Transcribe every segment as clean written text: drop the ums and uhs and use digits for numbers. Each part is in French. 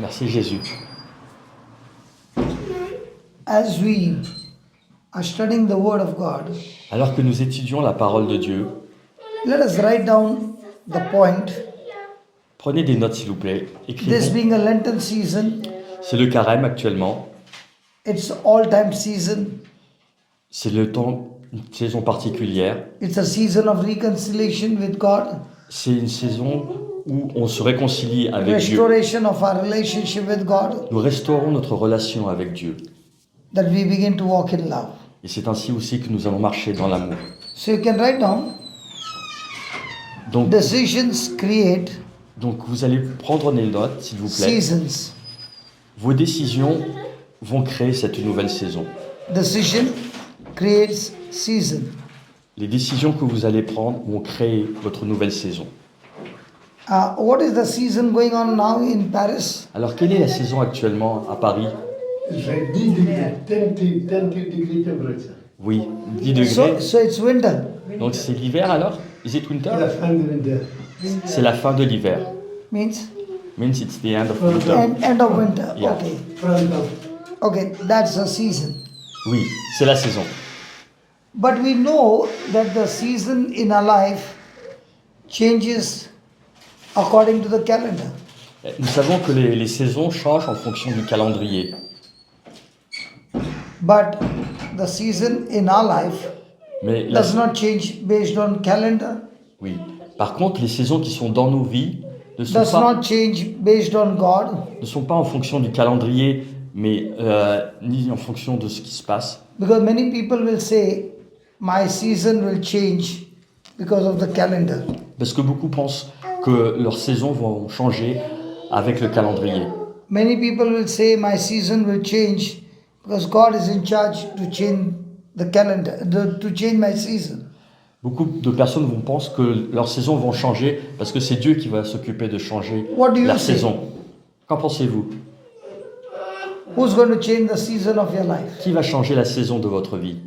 Merci Jésus. As we are studying the Word of God, Alors que nous étudions la parole de Dieu, let us write down the point. prenez des notes s'il vous plaît. This Écrivons. being a Lenten season, C'est le carême actuellement. it's all-time season. C'est le temps, une saison particulière. It's a season of reconciliation with God, C'est une saison où on se réconcilie avec Dieu. restoration of our relationship with God, Nous restaurons notre relation avec Dieu. that we begin to walk in love. Et c'est ainsi aussi que nous allons marcher dans l'amour. So you can write down, Donc, decisions create vous allez prendre des notes s'il vous plaît. seasons. Vos décisions vont créer cette nouvelle saison. Decision creates season. Les décisions que vous allez prendre vont créer votre nouvelle saison. What is the season going on now in Paris? Alors, quelle est la saison actuellement à Paris? It's like 10 degree, 10 degree temperature. Oui, 10 degrés. So it's winter. Donc c'est l'hiver alors? Is it winter? The fan winter. C'est la fin de l'hiver. Means Means it's the end of winter. end of winter. Yeah. Okay. Front of. Okay, that's a season. Oui, c'est la saison. But we know that the season in our life changes according to the calendar. Nous savons que les saisons changent en fonction du calendrier. But the season in our life Mais does not change based on calendar, oui. Par contre, les saisons qui sont dans nos vies ne does sont not change based on God, pas en fonction du calendrier, mais ni en fonction de ce qui se passe. because many people will say, my season will change because of the calendar. Parce que beaucoup pensent que leurs saisons vont changer avec le calendrier. Many people will say, my season will change because God is in charge to change the calendar, to change my season. Beaucoup de personnes vont penser que leurs saisons vont changer parce que c'est Dieu qui va s'occuper de changer What do you leur say? saison. Qu'en pensez-vous? Who's going to change the season of your life? Qui va changer la saison de votre vie?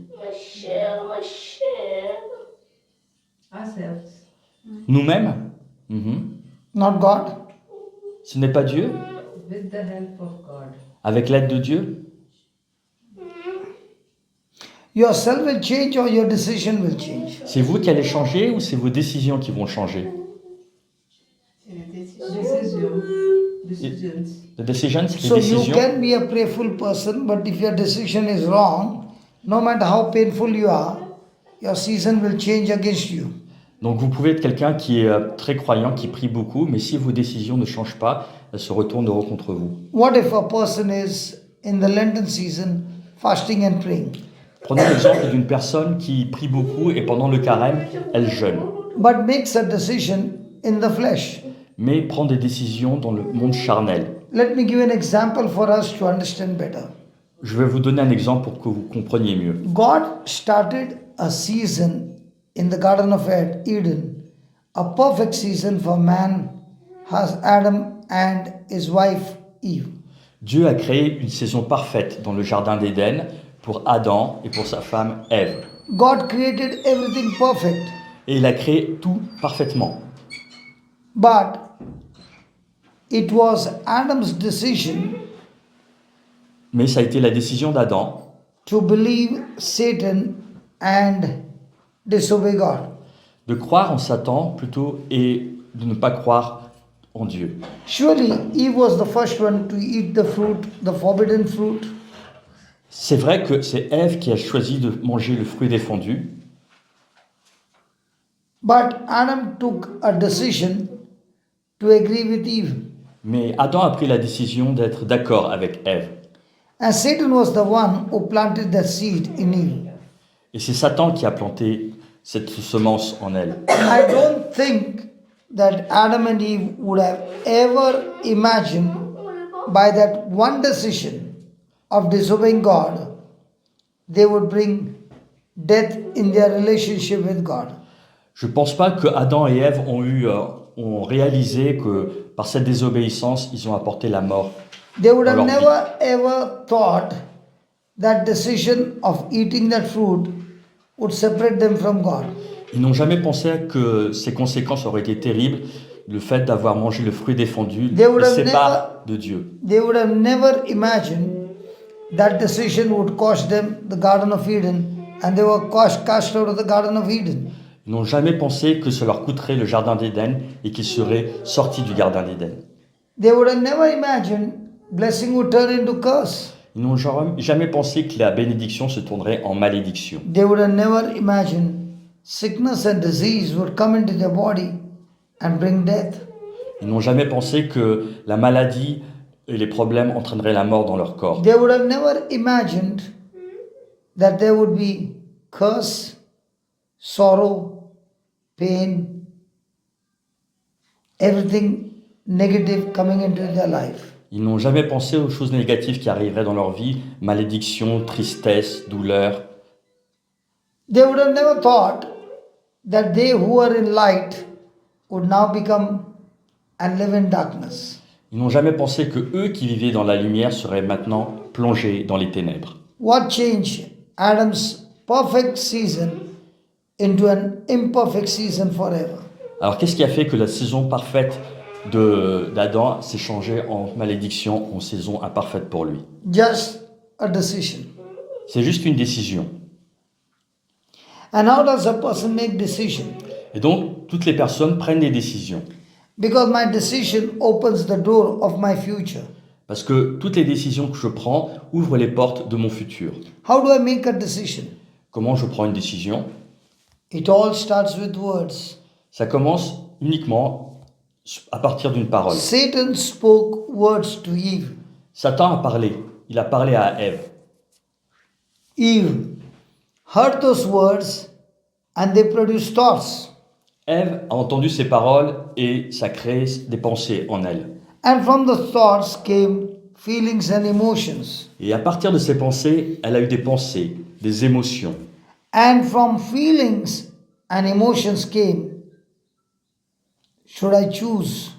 Ourselves. Nous-mêmes? Mhm. Not God. Ce n'est pas Dieu? With the help of God. Avec l'aide de Dieu? Yourself will change or your decision will change. C'est vous qui allez changer ou c'est vos décisions qui vont changer? Decisions. The decisions, les So you décisions. can be a prayerful person, but if your decision is wrong, no matter how painful you are, your season will change against you. Donc vous pouvez être quelqu'un qui est très croyant, qui prie beaucoup, mais si vos décisions ne changent pas, elles se retourneront contre vous. What if a person is in the Lenten season fasting and praying, Prenons l'exemple d'une personne qui prie beaucoup et pendant le carême, elle jeûne, but makes a decision in the flesh? mais prend des décisions dans le monde charnel. Let me give an example for us to understand better. Je vais vous donner un exemple pour que vous compreniez mieux. God started a season in the Garden of Eden, a perfect season for man, has Adam and his wife Eve. Dieu a créé une saison parfaite dans le jardin d'Éden pour Adam et pour sa femme Ève. God created everything perfect, Et il a créé tout parfaitement. but it was Adam's decision Mais ça a été la décision d'Adam to believe Satan and disobey God. de croire en Satan plutôt et de ne pas croire en Dieu. Surely Eve was the first one to eat the fruit, the forbidden fruit, C'est vrai que c'est Ève qui a choisi de manger le fruit défendu, but Adam took a decision to agree with Eve. mais Adam a pris la décision d'être d'accord avec Ève. And Satan was the one who planted that seed in Eve. Et c'est Satan qui a planté cette semence en elle. I don't think that Adam and Eve would have ever imagined by that one decision of disobeying God, they would bring death in their relationship with God. Je ne pense pas que Adam et Ève ont réalisé que par cette désobéissance, ils ont apporté la mort. They would have Alors, never ever thought that decision of eating that fruit would separate them from God. Ils n'ont jamais pensé que ces conséquences auraient été terribles le fait d'avoir mangé le fruit défendu They would le have sépare de Dieu. They would have never imagined that decision would cost them the Garden of Eden, and they were cast out of the Garden of Eden. Ils n'ont jamais pensé que ça leur coûterait le jardin d'Éden et qu'ils seraient sortis du jardin d'Éden. They would have never imagined blessing would turn into curse. Ils n'ont jamais pensé que la bénédiction se tournerait en malédiction. They would have never imagined sickness and disease would come into their body and bring death. Ils n'ont jamais pensé que la maladie et les problèmes entraîneraient la mort dans leur corps. They would have never imagined that there would be curse, sorrow, pain, everything negative coming into their life. Ils n'ont jamais pensé aux choses négatives qui arriveraient dans leur vie, malédiction, tristesse, douleur. They would have never thought that they who are in light would now become and live in darkness. Ils n'ont jamais pensé que eux qui vivaient dans la lumière seraient maintenant plongés dans les ténèbres. What changed Adam's perfect season into an imperfect season forever? Alors qu'est-ce qui a fait que la saison parfaite d'Adam s'est changée en malédiction, en saison imparfaite pour lui? Just a decision. C'est juste une décision. And how does a person make decision? Et donc, toutes les personnes prennent des décisions. Because my decision opens the door of my future. Parce que toutes les décisions que je prends ouvrent les portes de mon futur. How do I make a decision? Comment je prends une décision? It all starts with words. Ça commence uniquement à partir d'une parole. Satan spoke words to Eve. Satan a parlé. Il a parlé à Ève. Eve heard those words and they produced thoughts. Ève a entendu ces paroles et ça crée des pensées en elle. And from the thoughts came feelings and emotions. Et à partir de ces pensées, elle a eu des pensées, des émotions. And from feelings and emotions came, should I choose?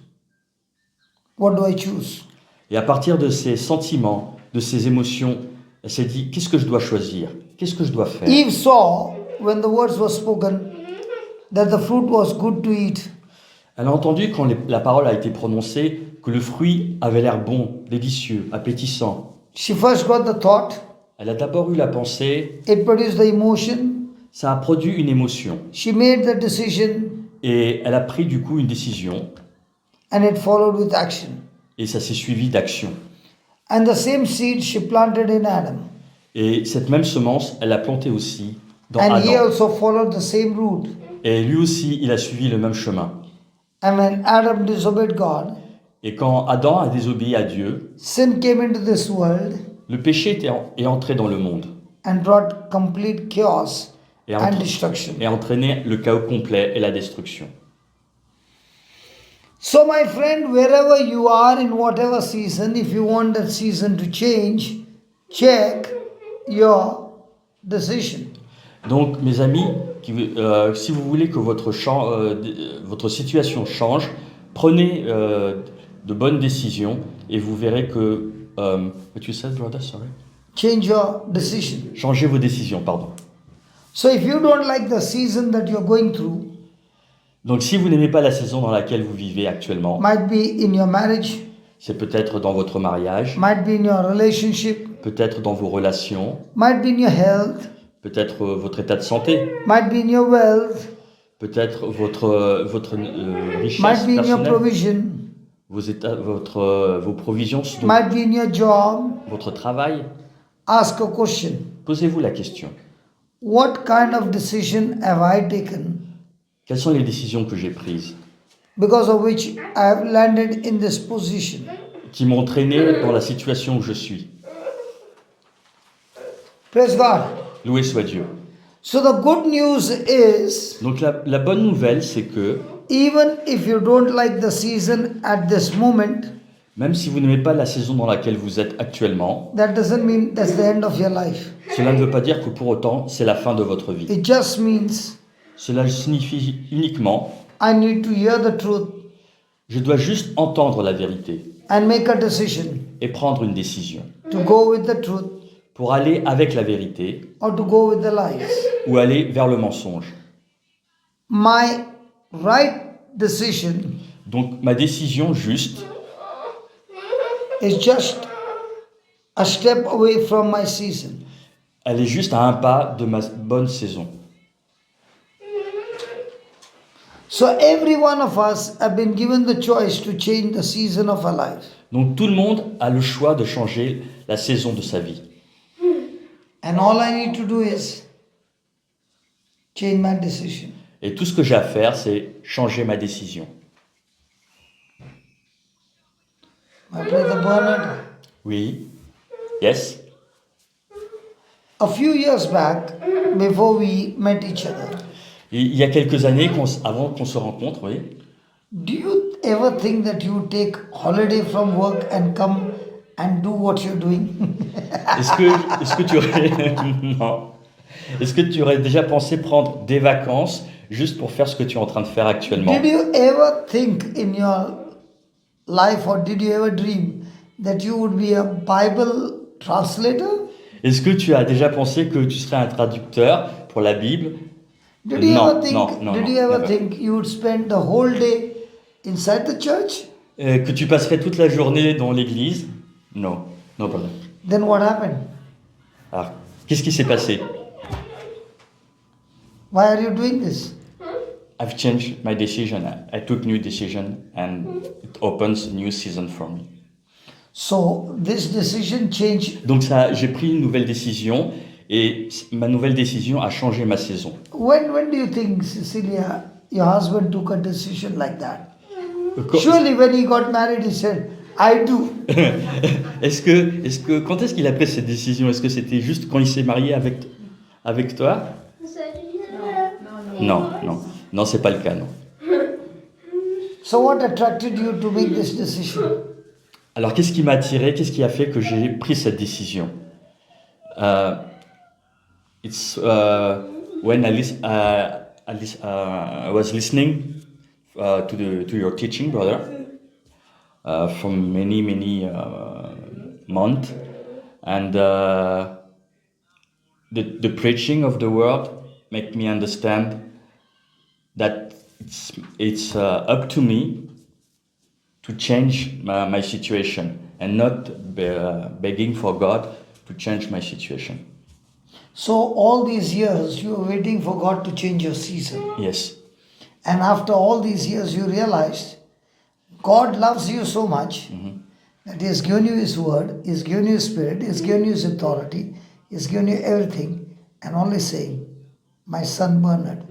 What do I choose? Et à partir de ces sentiments, de ces émotions, elle s'est dit, qu'est-ce que je dois choisir? Qu'est-ce que je dois faire? Eve saw, when the words were spoken, that the fruit was good to eat. Elle a entendu quand la parole a été prononcée que le fruit avait l'air bon, délicieux, appétissant. She first got the thought, Elle a d'abord eu la pensée, it produced the emotion, ça a produit une émotion. she made the decision, Et elle a pris du coup une décision and it followed with action. et ça s'est suivi d'action. And the same seed she planted in Adam. Et cette même semence, elle l'a plantée aussi dans And he Adam. also followed the same route. Et lui aussi, il a suivi le même chemin. And when Adam disobeyed God, Et quand Adam a désobéi à Dieu, sin came into this world le péché est entré dans le monde and brought complete chaos et a, and entra- destruction. et a entraîné le chaos complet et la destruction. So, my friend, wherever you are in whatever season, if you want that season to change, check your decision. Donc, mes amis, si vous voulez que votre situation change, prenez de bonnes décisions et vous verrez que... what you said, brother, sorry? Change your decision. Changez vos décisions, pardon. So, if you don't like the season that you're going through, Donc, si vous n'aimez pas la saison dans laquelle vous vivez actuellement, might be in your marriage, c'est peut-être dans votre mariage, might be in your relationship, peut-être dans vos relations, might be in your health, peut-être votre état de santé, might be in your wealth, peut-être votre richesse might be in your personnelle, provision, vos provisions, might be in your job. votre travail. Ask a question. Posez-vous la question. What kind of decision have I taken Quelles sont les décisions que j'ai prises because of which I have landed in this position? qui m'ont traîné dans la situation où je suis? Praise God. Loué soit Dieu. So the good news is, Donc la bonne nouvelle, c'est que even if you don't like the season at this moment, même si vous n'aimez pas la saison dans laquelle vous êtes actuellement, that doesn't mean that's the end of your life. cela ne veut pas dire que pour autant c'est la fin de votre vie. It just means Cela signifie uniquement, I need to hear the truth je dois juste entendre la vérité and make a decision et prendre une décision to go with the truth pour aller avec la vérité or to go with the lies. ou aller vers le mensonge. My right decision Donc ma décision juste, is just a step away from my season. elle est juste à un pas de ma bonne saison. So every one of us have been given the choice to change the season of our life. Donc tout le monde a le choix de changer la saison de sa vie. And all I need to do is change my decision. Et tout ce que j'ai à faire, c'est changer ma décision. My brother Bernard, Oui. Yes. a few years back, before we met each other, Et il y a quelques années, avant qu'on se rencontre, oui. do you ever think that you would take holiday from work and come and do what you're doing? Est-ce que tu aurais non. Est-ce que tu aurais déjà pensé prendre des vacances juste pour faire ce que tu es en train de faire actuellement? Did you ever think in your life or did you ever dream that you would be a Bible translator? Est-ce que tu as déjà pensé que tu serais un traducteur pour la Bible? Did you Non, ever think non, non, did non, you ever never. think you would spend the whole day inside the church? Que tu passerais toute la journée dans l'église? Non, non, brother. Then what happened? Alors, qu'est-ce qui s'est passé? Why are you doing this? I've changed my decision. I took new decision and it opens a new season for me. So this decision changed. Donc ça, j'ai pris une nouvelle décision et ma nouvelle décision a changé ma saison. When do you think, Cecilia, your husband took a decision like that? Quand- Surely when he got married, he said, I do. Quand est-ce qu'il a pris cette décision? Est-ce que c'était juste quand il s'est marié avec toi? Non, non, non, c'est pas le cas, non. So what attracted you to make this decision? Alors, qu'est-ce qui m'a attiré? Qu'est-ce qui a fait que j'ai pris cette décision? It's when I was listening to your teaching, brother, from many months, and the preaching of the word make me understand that it's up to me to change my situation and not begging for God to change my situation. So all these years you were waiting for God to change your season. Yes, And after all these years you realized God loves you so much that He has given you His word, He has given you His spirit, He has given you His authority, He has given you everything, and only saying, my son Bernard,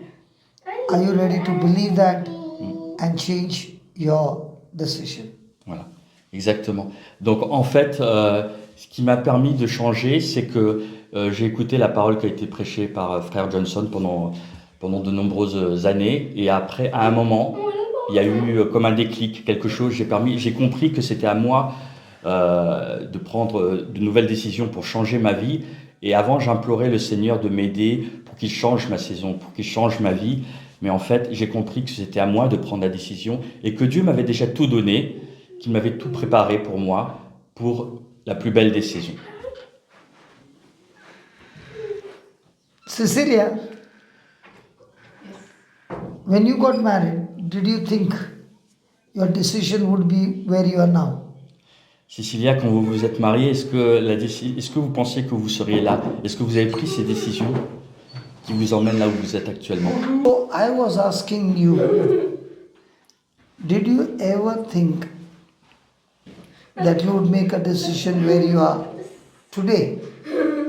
are you ready to believe that and change your decision? voilà, exactement. Donc en fait, ce qui m'a permis de changer, c'est que j'ai écouté la parole qui a été prêchée par Frère Johnson pendant de nombreuses années, et après, à un moment, il y a eu comme un déclic, quelque chose, j'ai compris que c'était à moi de prendre de nouvelles décisions pour changer ma vie. Et avant, j'implorais le Seigneur de m'aider pour qu'il change ma saison, pour qu'il change ma vie. Mais en fait, j'ai compris que c'était à moi de prendre la décision et que Dieu m'avait déjà tout donné, qu'il m'avait tout préparé pour moi, pour la plus belle des saisons. Cecilia, when you got married, did you think your decision would be where you are now? Cécilia, quand vous vous êtes mariée, est-ce que vous pensiez que vous seriez là? Est-ce que vous avez pris ces décisions qui vous emmènent là où vous êtes actuellement? So I was asking you, did you ever think that you would make a decision where you are today?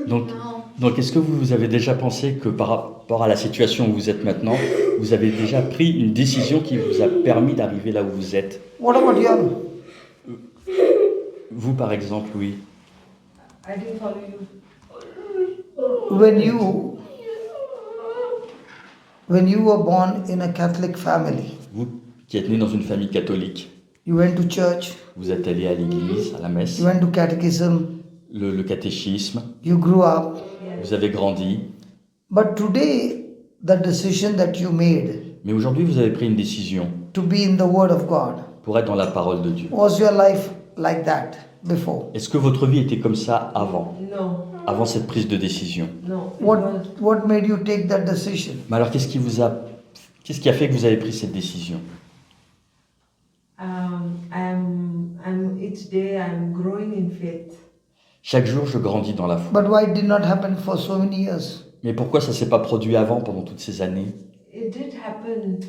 Donc est-ce que vous avez déjà pensé que par rapport à la situation où vous êtes maintenant, vous avez déjà pris une décision qui vous a permis d'arriver là où vous êtes? What about you? Vous, par exemple, oui. I didn't follow you. When you were born in a Catholic family, Vous qui êtes né dans une famille catholique, you went to church, vous êtes allé à l'église, à la messe, you went to catechism, le catéchisme, you grew up. vous avez grandi. But today, the decision that you made Mais aujourd'hui, vous avez pris une décision to be in the Word of God, pour être dans la parole de Dieu. was your life like that before? Est-ce que votre vie était comme ça No, avant cette prise de décision? no. What made you take that decision? Mais alors, qu'est-ce qui a fait que vous avez pris cette décision? Each day I'm growing in faith. Chaque jour, je grandis dans la foi. But why it did not happen for so many years? Mais pourquoi ça s'est pas produit avant, pendant toutes ces années? It did happen.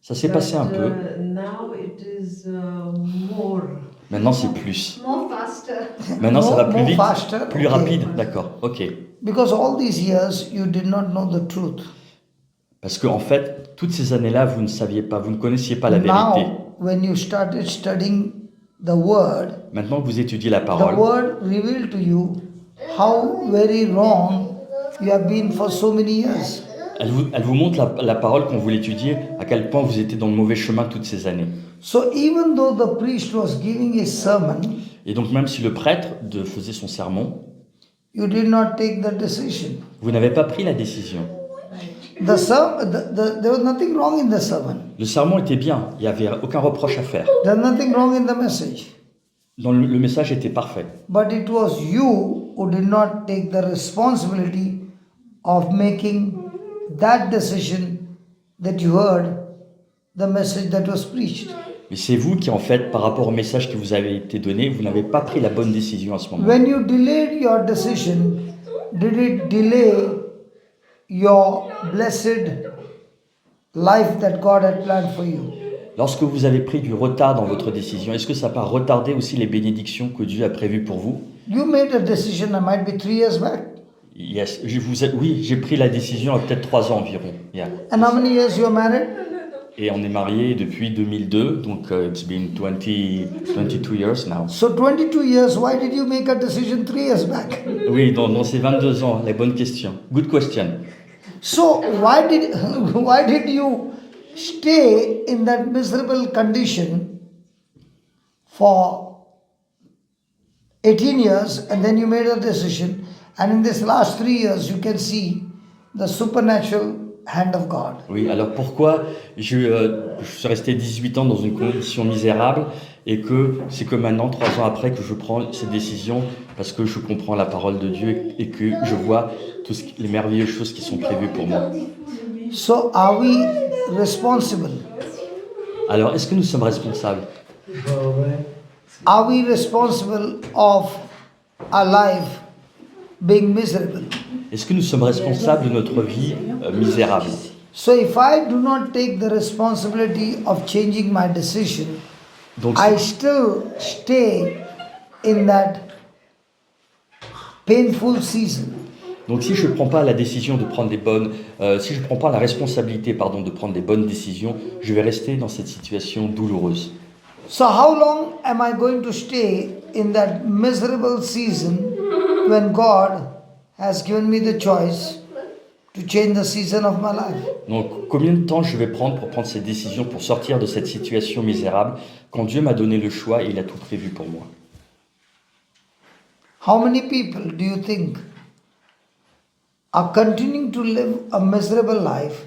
Ça s'est passé un peu. Now it is more. Maintenant, c'est plus. More faster. Maintenant, ça va plus More vite, faster, plus okay. rapide. D'accord, ok. Because all these years you did not know the truth. Parce que en fait, toutes ces années-là, vous ne saviez pas, vous ne connaissiez pas la vérité. Now, when you started studying the word, Maintenant que vous étudiez la the parole, word revealed to you how very wrong you have been for so many years. elle vous montre la parole quand vous l'étudiez, à quel point vous étiez dans le mauvais chemin toutes ces années. So even though the priest was giving a sermon, Et donc même si le prêtre faisait son sermon, you did not take the decision. vous n'avez pas pris la décision. There was nothing wrong in the sermon. Le sermon était bien, il n'y avait aucun reproche à faire. There was nothing wrong in the message. Le message était parfait. But it was you who did not take the responsibility of making that decision that you heard the message that was preached. Mais c'est vous qui, en fait, par rapport au message qui vous avait été donné, vous n'avez pas pris la bonne décision à ce moment. When you delayed your decision, did it delay your blessed life that God had planned for you? Lorsque vous avez pris du retard dans votre décision, est-ce que ça n'a pas retardé aussi les bénédictions que Dieu a prévues pour vous? You made a decision, it might be 3 years back. Yes. Oui, j'ai pris la décision à peut-être 3 ans environ. Yeah. And how many years you are married? Et on est mariés depuis 2002, donc it's been 22 years now. So 22 years, why did you make a decision 3 years back? Oui, dans ces 22 ans, la bonne question. Good question. So why did you stay in that miserable condition for 18 years and then you made a decision, and in this last 3 years you can see the supernatural hand of God? Oui, alors pourquoi je suis resté 18 ans dans une condition misérable et que c'est que maintenant, 3 ans après, que je prends ces décisions parce que je comprends la parole de Dieu et que je vois les merveilleuses choses qui sont prévues pour moi. So are we responsible? Alors, est-ce que nous sommes responsables? Are we responsible of our life being miserable? Est-ce que nous sommes responsables de notre vie misérable? So if I do not take the responsibility of changing my decision, Donc, I still stay in that painful season. donc si je ne prends pas la décision de prendre si je ne prends pas la responsabilité, de prendre des bonnes décisions, je vais rester dans cette situation douloureuse. So how long am I going to stay in that miserable season when God has given me the choice to change the season of my life? Donc, combien de temps je vais prendre pour prendre cette décision, pour sortir de cette situation misérable, quand Dieu m'a donné le choix et il a tout prévu pour moi? How many people do you think are continuing to live a miserable life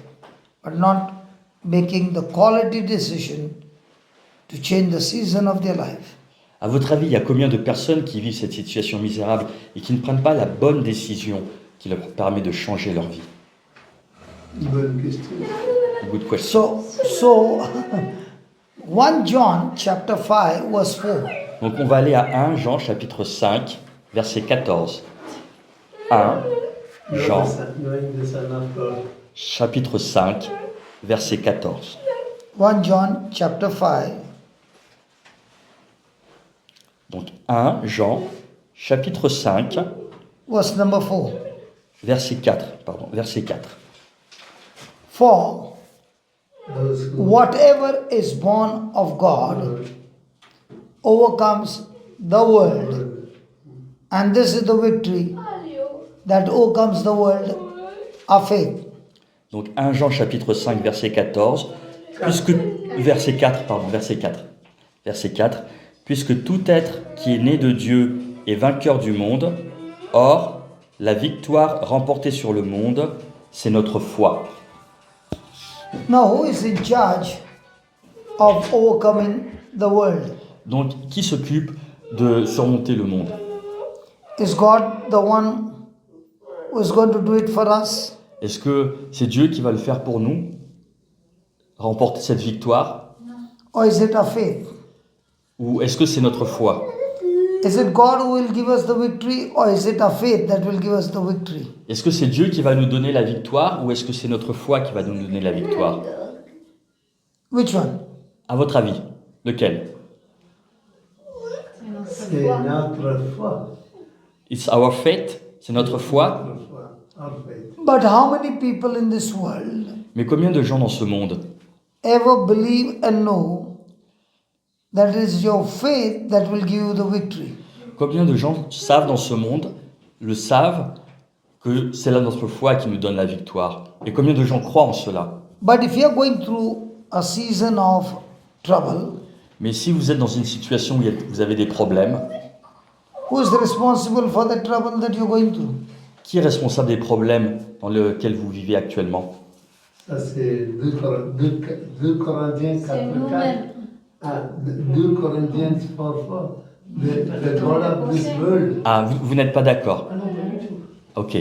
but not making the quality decision to change the season of their life? À votre avis, il y a combien de personnes qui vivent cette situation misérable et qui ne prennent pas la bonne décision qui leur permet de changer leur vie? Bonne question. Good question. So 1 John chapter 5 verse 4. Donc on va aller à 1 Jean chapitre 5, verset 14. 1 Jean Knowing the Son of God. chapitre 5, verset 14. 1 John chapter 5 Donc 1 Jean chapitre 5, verse number 4. verset 4. Verset 4. For Those who whatever is born of God overcomes the world. And this is the victory that overcomes the world, our faith. Donc 1 Jean chapitre 5 verset 14, verset 4, puisque tout être qui est né de Dieu est vainqueur du monde, or la victoire remportée sur le monde, c'est notre foi. Now, who is in charge of overcoming the world? Donc qui s'occupe de surmonter le monde? Is God the one who is going to do it for us? Est-ce que c'est Dieu qui va le faire pour nous, remporter cette victoire? Or is it our faith? Ou est-ce que c'est notre foi? Is it God who will give us the victory, or is it our faith that will give us the victory? Est-ce que c'est Dieu qui va nous donner la victoire ou est-ce que c'est notre foi qui va nous donner la victoire? Which one? À votre avis, lequel? C'est notre foi. It's our faith, c'est notre foi. Notre foi. Our faith. But how many people in this world Mais combien de gens dans ce monde ever believe and know that it is your faith that will give you the victory? Combien de gens savent dans ce monde, le savent, que c'est là notre foi qui nous donne la victoire? Et combien de gens croient en cela? But if you are going through a season of trouble, Mais si vous êtes dans une situation où vous avez des problèmes, who is responsible for the trouble that you're going through? qui est responsable des problèmes dans lesquels vous vivez actuellement? Ça, c'est 2 Corinthiens 4. nous-mêmes. 2 Corinthiens 4. The God of this world. Ah, vous n'êtes pas d'accord? Ah non, pas du tout. Ok.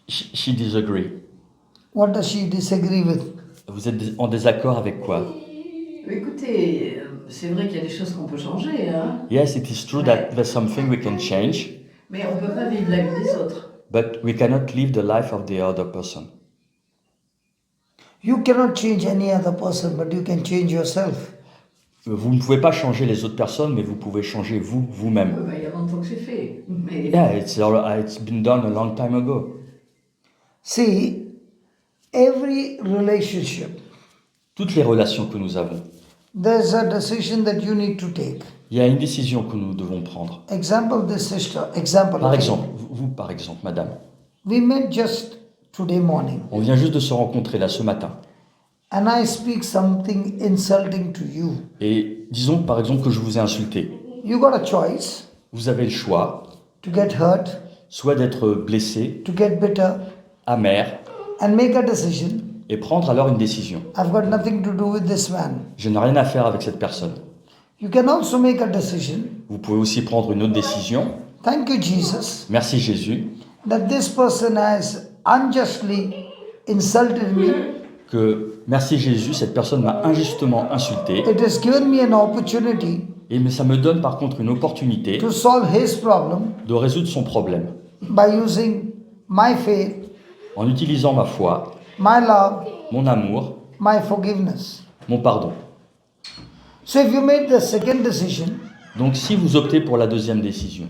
She disagree. What does she disagree with? Vous êtes en désaccord avec quoi? Écoutez, c'est vrai qu'il y a des choses qu'on peut changer, hein, Yes, it is true that there's something we can change, mais on ne peut pas vivre la vie des autres. but we cannot live the life of the other person. You cannot change any other person, but you can change yourself. Vous ne pouvez pas changer les autres personnes, mais vous pouvez changer vous-même. Il y a longtemps que c'est fait. Mais Yeah, it's been done a long time ago. See, every relationship, Toutes les relations que nous avons, there's a decision that you need to take. il y a une décision que nous devons prendre. Example, this sister, example. Par okay. exemple, vous par exemple, madame, We met just today morning, on vient juste de se rencontrer là ce matin. and I speak something insulting to you. Et disons par exemple que je vous ai insulté. You got a choice Vous avez le choix, to get hurt, soit d'être blessé, to get bitter, amer, and make a decision. et prendre alors une décision. I've got nothing to do with this man. Je n'ai rien à faire avec cette personne. You can also make a decision. Vous pouvez aussi prendre une autre décision. Thank you, Jesus, Merci Jésus, that this person has unjustly insulted me. que merci Jésus, cette personne m'a injustement insulté. It has given me an opportunity Mais ça me donne par contre une opportunité to solve his problem de résoudre son problème by using my faith, en utilisant ma foi, my love, mon amour, my forgiveness. mon pardon. So if you made the second decision, Donc si vous optez pour la deuxième décision,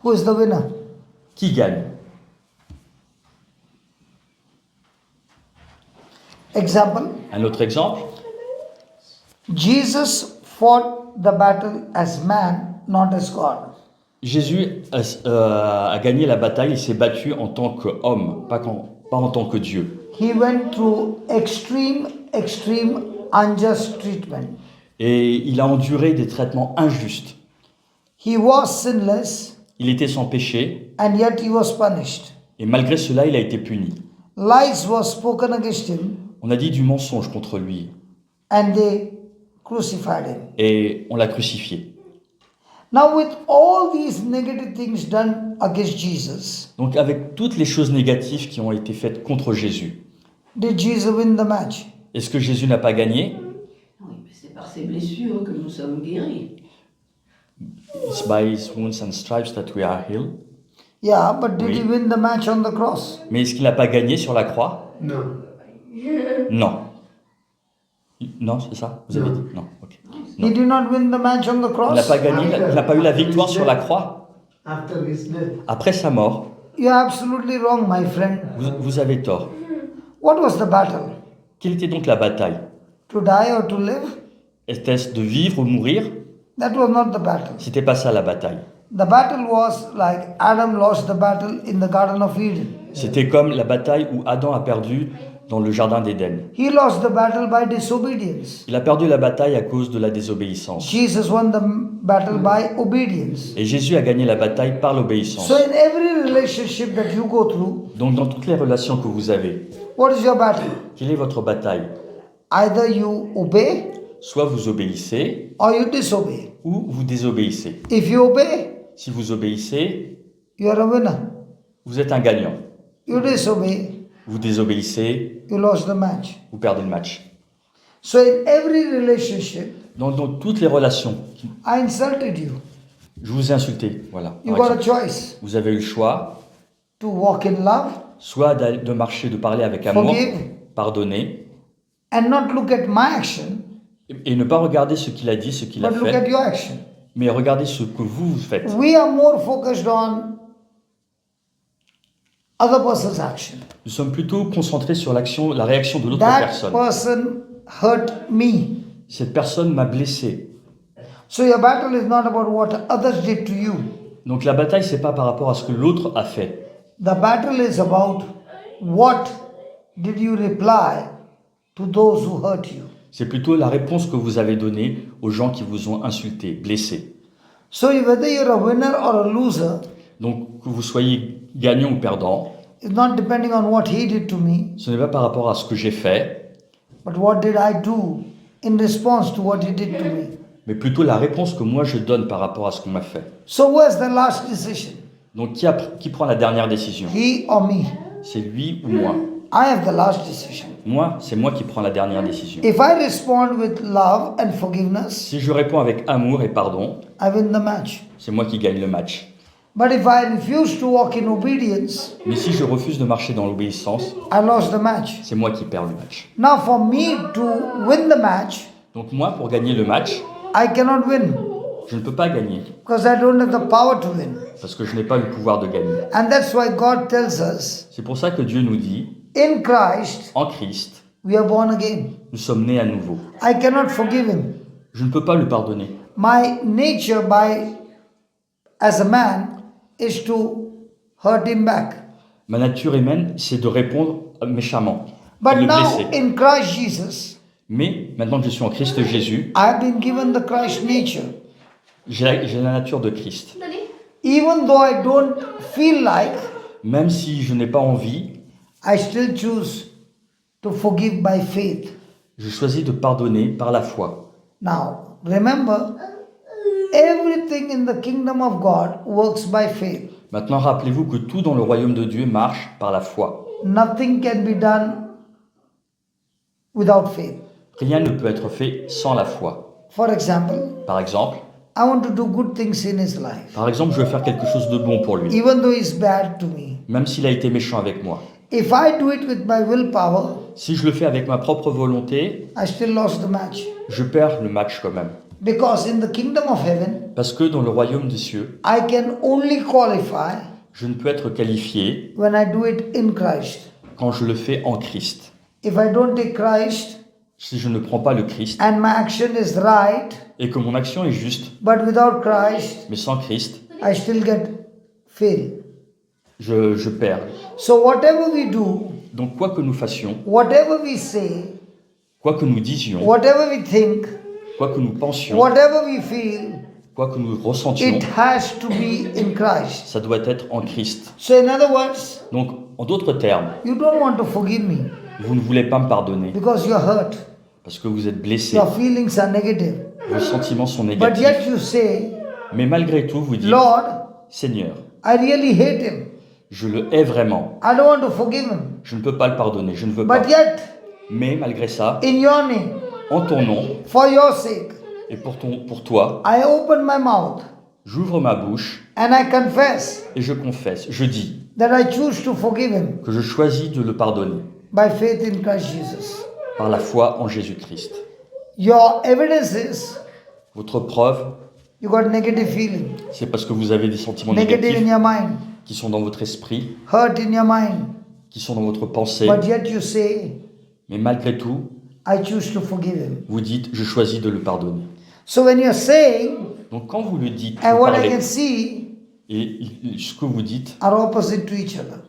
who is the winner? qui gagne? Example, Un autre exemple, Jesus fought the battle as man, not as God. Jésus a gagné la bataille, il s'est battu en tant qu'homme, pas en tant que Dieu. He went through extreme unjust treatment. Et il a enduré des traitements injustes. He was sinless, Il était sans péché, and yet he was punished. et malgré cela, il a été puni. Lies were spoken against him, On a dit du mensonge contre lui, and they crucified him. et on l'a crucifié. Now, with all these negative things done against Jesus, Donc avec toutes les choses négatives qui ont été faites contre Jésus, did Jesus win the match? est-ce que Jésus n'a pas gagné? oui, mais c'est par ces blessures que nous sommes guéris. It's by his wounds and stripes that we are healed. Yeah, but did Oui. he win the match on the cross? Mais est-ce qu'il n'a pas gagné sur la croix? Non. Non. Non, c'est ça? Vous avez Non. dit? Non, ok. He did not win the match on the Il n'a cross? pas gagné, il n'a pas eu la victoire sur la croix. After his death. Après sa mort, You're absolutely wrong, my friend. vous avez tort. What was the battle? Quelle était donc la bataille? To die or to live? Était-ce de vivre ou mourir? That was not the battle. C'était pas ça la bataille. The battle was like Adam lost the battle in the Garden of Eden. C'était comme la bataille où Adam a perdu dans le jardin d'Éden. He lost the battle by disobedience. Il a perdu la bataille à cause de la désobéissance. Jesus won the battle by obedience. Et Jésus a gagné la bataille par l'obéissance. So in every relationship that you go through, Donc dans toutes les relations que vous avez, what is your battle? quelle est votre bataille? Either you obey Soit vous obéissez or you disobey. ou vous désobéissez. If you obey, Si vous obéissez, you are a winner. vous êtes un gagnant. You disobey, Vous désobéissez, you lost the match. vous perdez le match. So in every relationship, Dans toutes les relations, I insulted you. je vous ai insulté, voilà. You par got a exemple. choice Vous avez eu le choix, to walk in love, soit de marcher, de parler avec amour, forgive, pardonner, and not look at my action, et ne pas regarder ce qu'il a dit, ce qu'il a but look at fait, your action. mais regarder ce que vous faites. We are more focused on other person's action. Nous sommes plutôt concentrés sur la réaction de l'autre That personne. person hurt me. Cette personne m'a blessé. So your battle is not about what others did to you. Donc la bataille, c'est pas par rapport à ce que l'autre a fait. The battle is about what did you reply to those who hurt you. C'est plutôt la réponse que vous avez donnée aux gens qui vous ont insulté, blessé. So whether you're a winner or a loser, Donc que vous soyez gagnant ou perdant, it's not depending on what he did to me, ce n'est pas par rapport à ce que j'ai fait, but what did I do in response to what he did to me. mais plutôt la réponse que moi je donne par rapport à ce qu'on m'a fait. So who has the last decision? Donc qui prend la dernière décision? He or me? C'est lui ou moi? I have the last decision. Moi, c'est moi qui prends la dernière décision. If I respond with love and forgiveness, Si je réponds avec amour et pardon, I win the match. c'est moi qui gagne le match. But if I refuse to walk in obedience, Mais si je refuse de marcher dans l'obéissance, I lost the match. c'est moi qui perds le match. Now for me to win the match, Donc moi, pour gagner le match, I cannot win je ne peux pas gagner because I don't have the power to win. parce que je n'ai pas le pouvoir de gagner. And that's why God tells us, C'est pour ça que Dieu nous dit, in Christ, en Christ, we are born again. nous sommes nés à nouveau. I cannot forgive him. Je ne peux pas le pardonner. My nature as a man is to hurt him back. Ma nature humaine, c'est de répondre méchamment, de But le now blesser. in Christ Jesus, Mais maintenant que je suis en Christ Jésus, I have been given the Christ nature. j'ai la nature de Christ. Even though I don't feel like, Même si je n'ai pas envie, I still choose to forgive by faith. je choisis de pardonner par la foi. Now, remember, everything in the kingdom of God works by faith. Maintenant, rappelez-vous que tout dans le royaume de Dieu marche par la foi. Nothing can be done without faith. Rien ne peut être fait sans la foi. For example, Par exemple, I want to do good things in his life, je veux faire quelque chose de bon pour lui, even though he's bad to me. même s'il a été méchant avec moi. If I do it with my willpower, Si je le fais avec ma propre volonté, I still lost the match. je perds le match quand même. Because in the kingdom of heaven, Parce que dans le royaume des cieux, I can only qualify je ne peux être qualifié when I do it in Christ. quand je le fais en Christ. If I don't take Christ Si je ne prends pas le Christ and my action is right, et que mon action est juste, but without Christ, mais sans Christ, I still get fail. je perds. So whatever we do, Donc quoi que nous fassions, whatever we say, quoi que nous disions, whatever we think, quoi que nous pensions, whatever we feel, quoi que nous ressentions, it has to be in Christ. ça doit être en Christ. So in other words, Donc, en d'autres termes, you don't want to forgive me vous ne voulez pas me pardonner because you're hurt. parce que vous êtes blessé, Your feelings are negative. vos sentiments sont But négatifs. yet you say, Mais malgré tout, vous dites, Lord, Seigneur, I really hate him. je le hais vraiment. I don't want to forgive him. Je ne peux pas le pardonner, je ne veux pas. But yet, Mais malgré ça, in your name, en ton nom for your sake, et pour toi, I open my mouth j'ouvre ma bouche and I confess et je confesse, je dis that I choose to forgive him que je choisis de le pardonner by faith in Christ Jesus. par la foi en Jésus-Christ. Your evidence is Votre preuve, you got negative feeling, c'est parce que vous avez des sentiments negative in négatifs your mind, qui sont dans votre esprit, hurt in your mind. qui sont dans votre pensée, But yet you say, mais malgré tout, I choose to forgive him. vous dites, je choisis de le pardonner. So when you're saying, Donc quand vous le dites, and vous what I parlez, can see et ce que vous dites, are opposite to each other.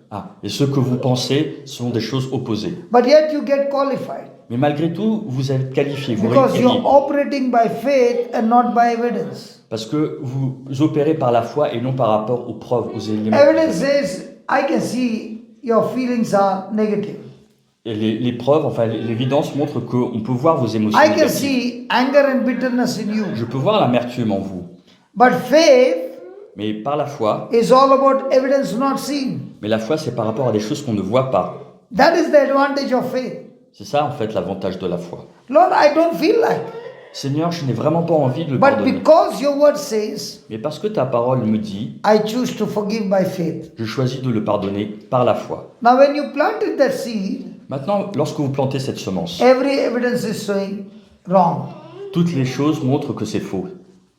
et ce que vous pensez sont des choses opposées. But yet you get qualified Mais malgré tout, vous êtes qualifié, vous because régulier, you're operating by faith and not by evidence. parce que vous opérez par la foi et non par rapport aux preuves, aux éléments. Evidence says, I can see your feelings are negative. Et les preuves, enfin l'évidence montre qu'on peut voir vos émotions I can négatives. see anger and bitterness in you. Je peux voir l'amertume en vous, But faith mais par la foi, is all about evidence not seen. mais la foi c'est par rapport à des choses qu'on ne voit pas. That is the advantage of faith. C'est ça en fait l'avantage de la foi. Lord, I don't feel like. Seigneur, je n'ai vraiment pas envie de le But pardonner. because your word says, Mais parce que ta parole me dit, I choose to forgive by faith. je choisis de le pardonner par la foi. Now, when you planted that seed, Maintenant, lorsque vous plantez cette semence, every evidence is showing wrong. toutes les choses montrent que c'est faux.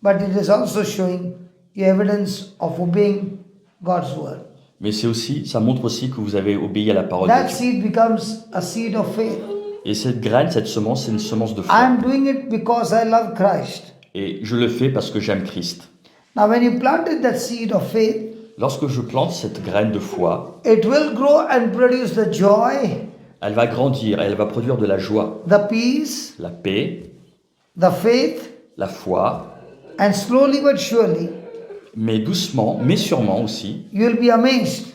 But it is also showing you evidence of obeying God's word. Mais ça montre aussi que vous avez obéi à la parole That de Dieu. seed becomes a seed of faith. Et cette graine, cette semence, c'est une semence de foi. I'm doing it because I love Christ. Et je le fais parce que j'aime Christ. Now, when you planted that seed of faith, Lorsque je plante cette graine de foi, it will grow and produce the joy, elle va grandir et elle va produire de la joie, the peace, la paix, the faith, la foi, and slowly but surely, mais doucement, mais sûrement aussi, you will be amazed.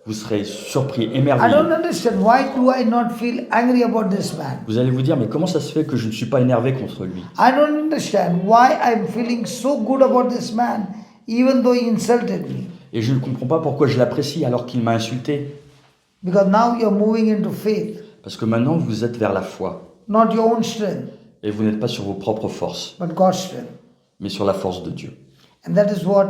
vous serez surpris, I émerveillé. don't understand why do I not feel angry about this man? Vous allez vous dire, mais comment ça se fait que je ne suis pas énervé contre lui? I don't understand why I'm feeling so good about this man even though he insulted me. Et je ne comprends pas pourquoi je l'apprécie alors qu'il m'a insulté. Because now you're moving into faith, Parce que maintenant, vous êtes vers la foi. not your own strength, Et vous n'êtes pas sur vos propres forces, but God's strength. mais sur la force de Dieu. And that is what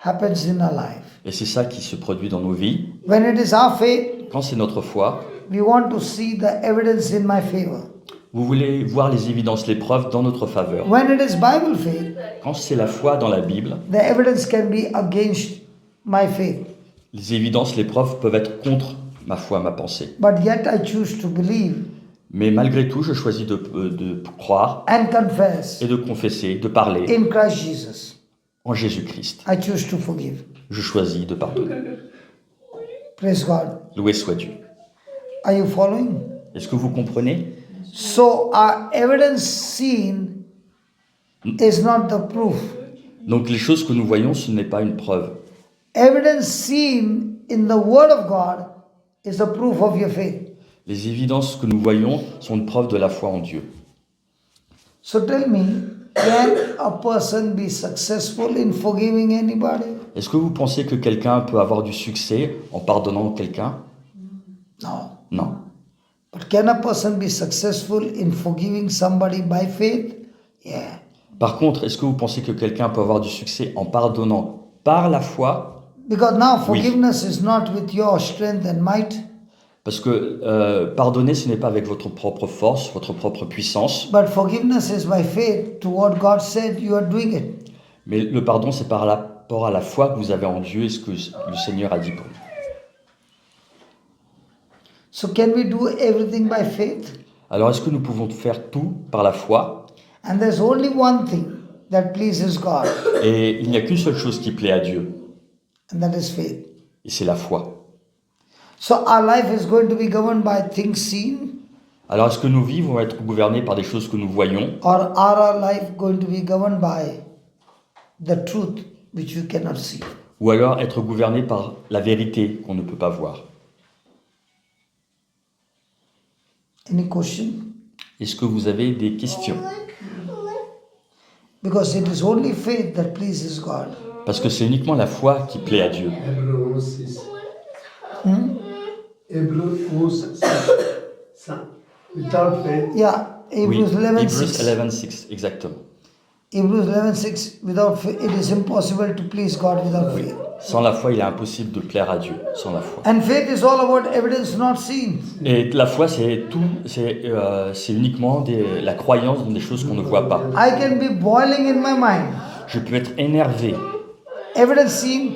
happens in our life. Et c'est ça qui se produit dans nos vies. When it is our faith, Quand c'est notre foi, we want to see the evidence in my favor. vous voulez voir les évidences, les preuves dans notre faveur. When it is Bible faith, Quand c'est la foi dans la Bible, the evidence can be against my faith. les évidences, les preuves peuvent être contre ma foi, ma pensée. But yet I choose to believe Mais malgré tout, je choisis de croire and confess et de confesser, de parler in Christ Jesus. en Jésus-Christ. I choose to forgive. Je choisis de pardonner. Praise God. Loué soit Dieu. Are you following? Est-ce que vous comprenez? So our evidence seen is not the proof. Donc les choses que nous voyons, ce n'est pas une preuve. Evidence seen in the Word of God is the proof of your faith. Les évidences que nous voyons sont une preuve de la foi en Dieu. So tell me, can a person be successful in forgiving anybody? Est-ce que vous pensez que quelqu'un peut avoir du succès en pardonnant quelqu'un? No. Non. But can a person be successful in forgiving somebody by faith? Yeah. Par contre, est-ce que vous pensez que quelqu'un peut avoir du succès en pardonnant par la foi? Because now Oui. forgiveness is not with your strength and might, Parce que pardonner, ce n'est pas avec votre propre force, votre propre puissance, but forgiveness is by faith to what God said you are doing it. mais le pardon, c'est par rapport à la foi que vous avez en Dieu et ce que le Seigneur a dit pour vous. So can we do everything by faith? Alors, est-ce que nous pouvons faire tout par la foi? And there's only one thing that pleases God, Et il n'y a qu'une seule chose qui plaît à Dieu, and that is faith. et c'est la foi. So our life is going to be governed by things seen, Alors, est-ce que nos vies vont être gouvernées par des choses que nous voyons? or are our life going to be governed by the truth which you cannot see? Ou alors être gouvernées par la vérité qu'on ne peut pas voir? Any question? Est-ce que vous avez des questions? Because it is only faith that pleases God. Parce que c'est uniquement la foi qui plaît à Dieu. Hébreux 6. Hébreux 6. Without faith, Yeah, Oui, Hebrews 11:6. Hebrews 11:6, exactement. Hebrews 11:6. Without faith, it is impossible to please God without faith. Sans la foi, il est impossible de plaire à Dieu. Sans la foi. And faith is all about evidence not seen. Et la foi, c'est tout, c'est uniquement la croyance dans des choses qu'on ne voit pas. I can be boiling in my mind. Je peux être énervé, Evidence seen,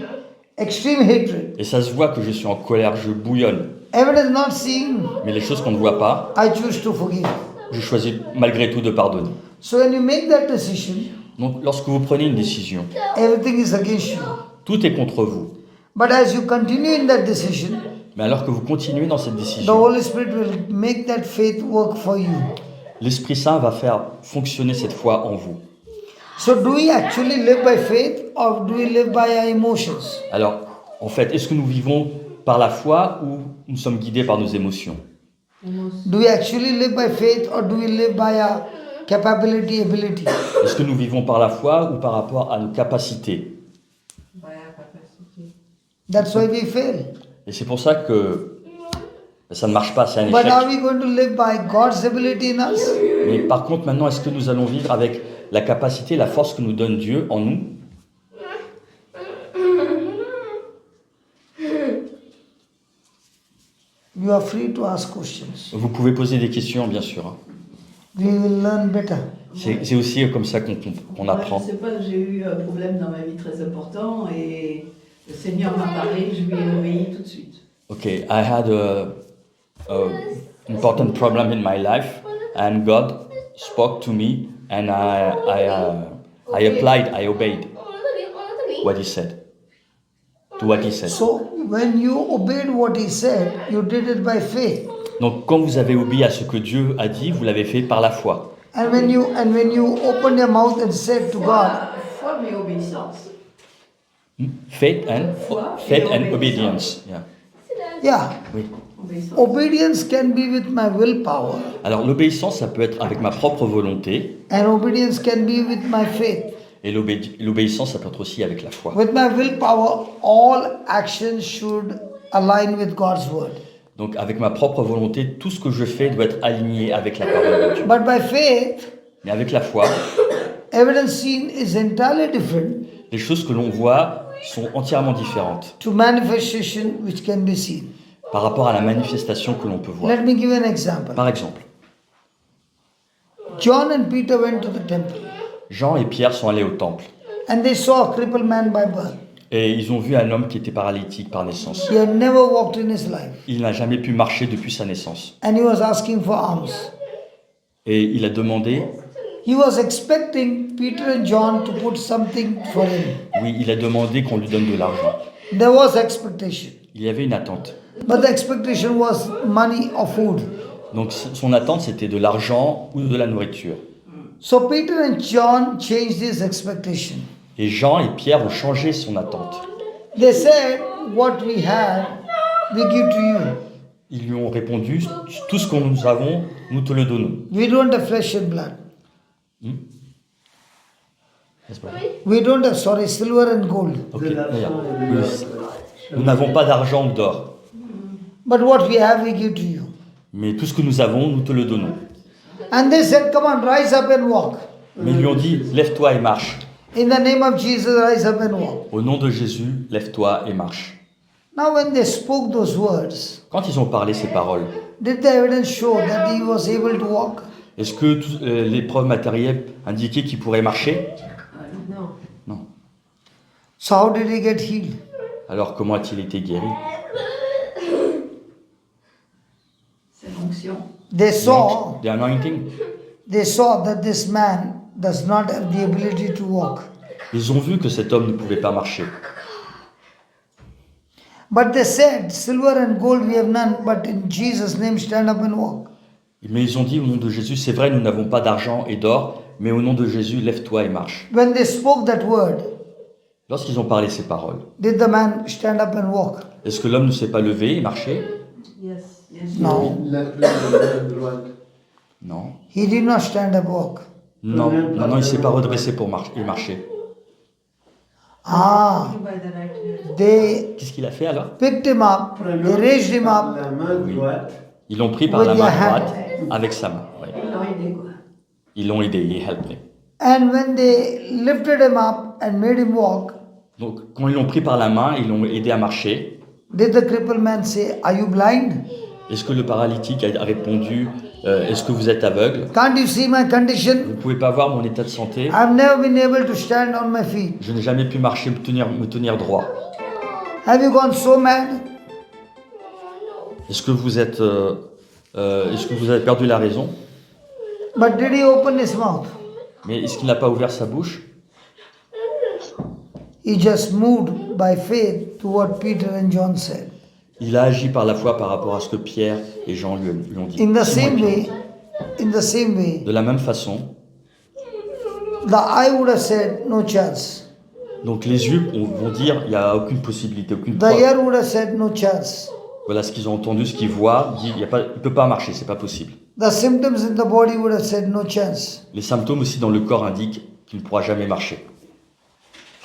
extreme hatred. et ça se voit que je suis en colère, je bouillonne. Evidence not seen, Mais les choses qu'on ne voit pas, I choose to forgive. je choisis malgré tout de pardonner. So when you make that decision, Donc, lorsque vous prenez une décision, everything is against you. tout est contre vous. But as you continue in that decision, Mais alors que vous continuez dans cette the décision, Holy Spirit will make that faith work for you. l'Esprit Saint va faire fonctionner cette foi en vous. So do we actually live by faith or do we live by our emotions? Alors, en fait, est-ce que nous vivons par la foi ou nous sommes guidés par nos émotions? Do we actually live by faith or do we live by our capability, ability? Est-ce que nous vivons par la foi ou par rapport à nos capacités? By our capacity. That's why we fail. Et c'est pour ça que Ça ne marche pas, c'est un But échec. are we going to live by God's ability in us? Mais par contre, maintenant, est-ce que nous allons vivre avec la capacité, la force que nous donne Dieu en nous? You are free to ask questions. Vous pouvez poser des questions, bien sûr. We will learn better. C'est aussi comme ça qu'on Moi, apprend. je ne sais pas, j'ai eu un problème dans ma vie très important et le Seigneur m'a parlé, je lui ai obéi tout de suite. Okay, I had a important problem in my life, and God spoke to me, and I applied, I obeyed what He said. To what He said. So when you obeyed what he said, you did it by faith. Donc, quand vous avez obéi à ce que Dieu a dit, vous l'avez fait par la foi. And when you opened your mouth and said to God, Foi mais obéissance. Faith and obedience. Yeah. yeah, Oui. Obéissance. obedience can be with my willpower, Alors, l'obéissance, ça peut être avec ma propre volonté, and obedience can be with my faith. et l'obéissance, ça peut être aussi avec la foi. With my willpower, all actions should align with God's word. Donc, avec ma propre volonté, tout ce que je fais doit être aligné avec la parole de Dieu. But by faith, Mais avec la foi, evidence seen is entirely different les choses que l'on voit sont entièrement différentes to manifestation which can be seen. par rapport à la manifestation que l'on peut voir. Let me give an example. Par exemple, John and Peter went to the temple Jean et Pierre sont allés au temple and they saw a crippled man by birth. et ils ont vu un homme qui était paralytique par naissance. He had never walked in his life Il n'a jamais pu marcher depuis sa naissance. and he was asking for alms. Et il a demandé, He was expecting Peter and John to put something for him. oui, il a demandé qu'on lui donne de l'argent. There was expectation, Il y avait une attente. but the expectation was money or food. Donc son attente, c'était de l'argent ou de la nourriture. So Peter and John changed his expectation. Et Jean et Pierre ont changé son attente. They said, "What we had, we give to you. Ils lui ont répondu, tout ce que nous avons, nous te le donnons. We don't have flesh and blood. N'est-ce pas? We don't have, silver and gold. Ok, d'ailleurs. Oui. Nous n'avons pas d'argent ou d'or, But what we have, we give to you." mais tout ce que nous avons, nous te le donnons. And they said, "Come on, rise up and walk. Mais ils lui ont dit, lève-toi et marche. In the name of Jesus, rise up and walk." Au nom de Jésus, lève-toi et marche. Now, when they spoke those words, Quand ils ont parlé ces paroles, did the evidence show that he was able to walk? est-ce que les preuves matérielles indiquaient qu'il pourrait marcher? Non. Non. So how did he get healed? Alors comment a-t-il été guéri? C'est l'onction. The anointing. They saw that this man does not have the ability to walk. Ils ont vu que cet homme ne pouvait pas marcher. But they said, "Silver and gold we have none, but in Jesus' name stand up and walk." Mais ils ont dit au nom de Jésus, c'est vrai, nous n'avons pas d'argent et d'or, mais au nom de Jésus, lève-toi et marche. When they spoke that word, Lorsqu'ils ont parlé ces paroles, did the man stand up and walk? est-ce que l'homme ne s'est pas levé et marché? Yes. Yes. No. Left leg, droite. Non. He did not stand up and walk. Non, il ne s'est pas redressé pour marcher. Ah, By the right hand. they Qu'est-ce qu'il a fait alors? picked him up, they raised him up, La main droite. Ils l'ont pris par With la main your hand. droite avec sa main. Ouais. Ils l'ont aidé, quoi. Ils l'ont aidé, ils helped him. and when they lifted him up and made him walk, Donc quand ils l'ont pris par la main, ils l'ont aidé à marcher. did the crippled man say, "Are you blind? Est-ce que le paralytique a répondu, est-ce que vous êtes aveugle? Can't you see my Vous condition? ne pouvez pas voir mon état de santé? I've never been able to stand on my feet." Je n'ai jamais pu marcher, me tenir droit. Have you gone so mad? Est-ce que vous avez perdu la raison? But did he open his mouth? Mais est-ce qu'il n'a pas ouvert sa bouche? He just moved by faith to what Peter and John said. Il a agi par la foi par rapport à ce que Pierre et Jean lui ont dit. In the Simon same et way, Pierre. De la même façon, the eye would have said, "No chance." donc les yeux vont dire il n'y a aucune possibilité, aucune The preuve. ear would have said, "No chance." Voilà ce qu'ils ont entendu, ce qu'ils voient, dit il ne peut pas marcher, c'est pas possible. The symptoms in the body would have said, "No chance." Les symptômes aussi dans le corps indiquent qu'il ne pourra jamais marcher.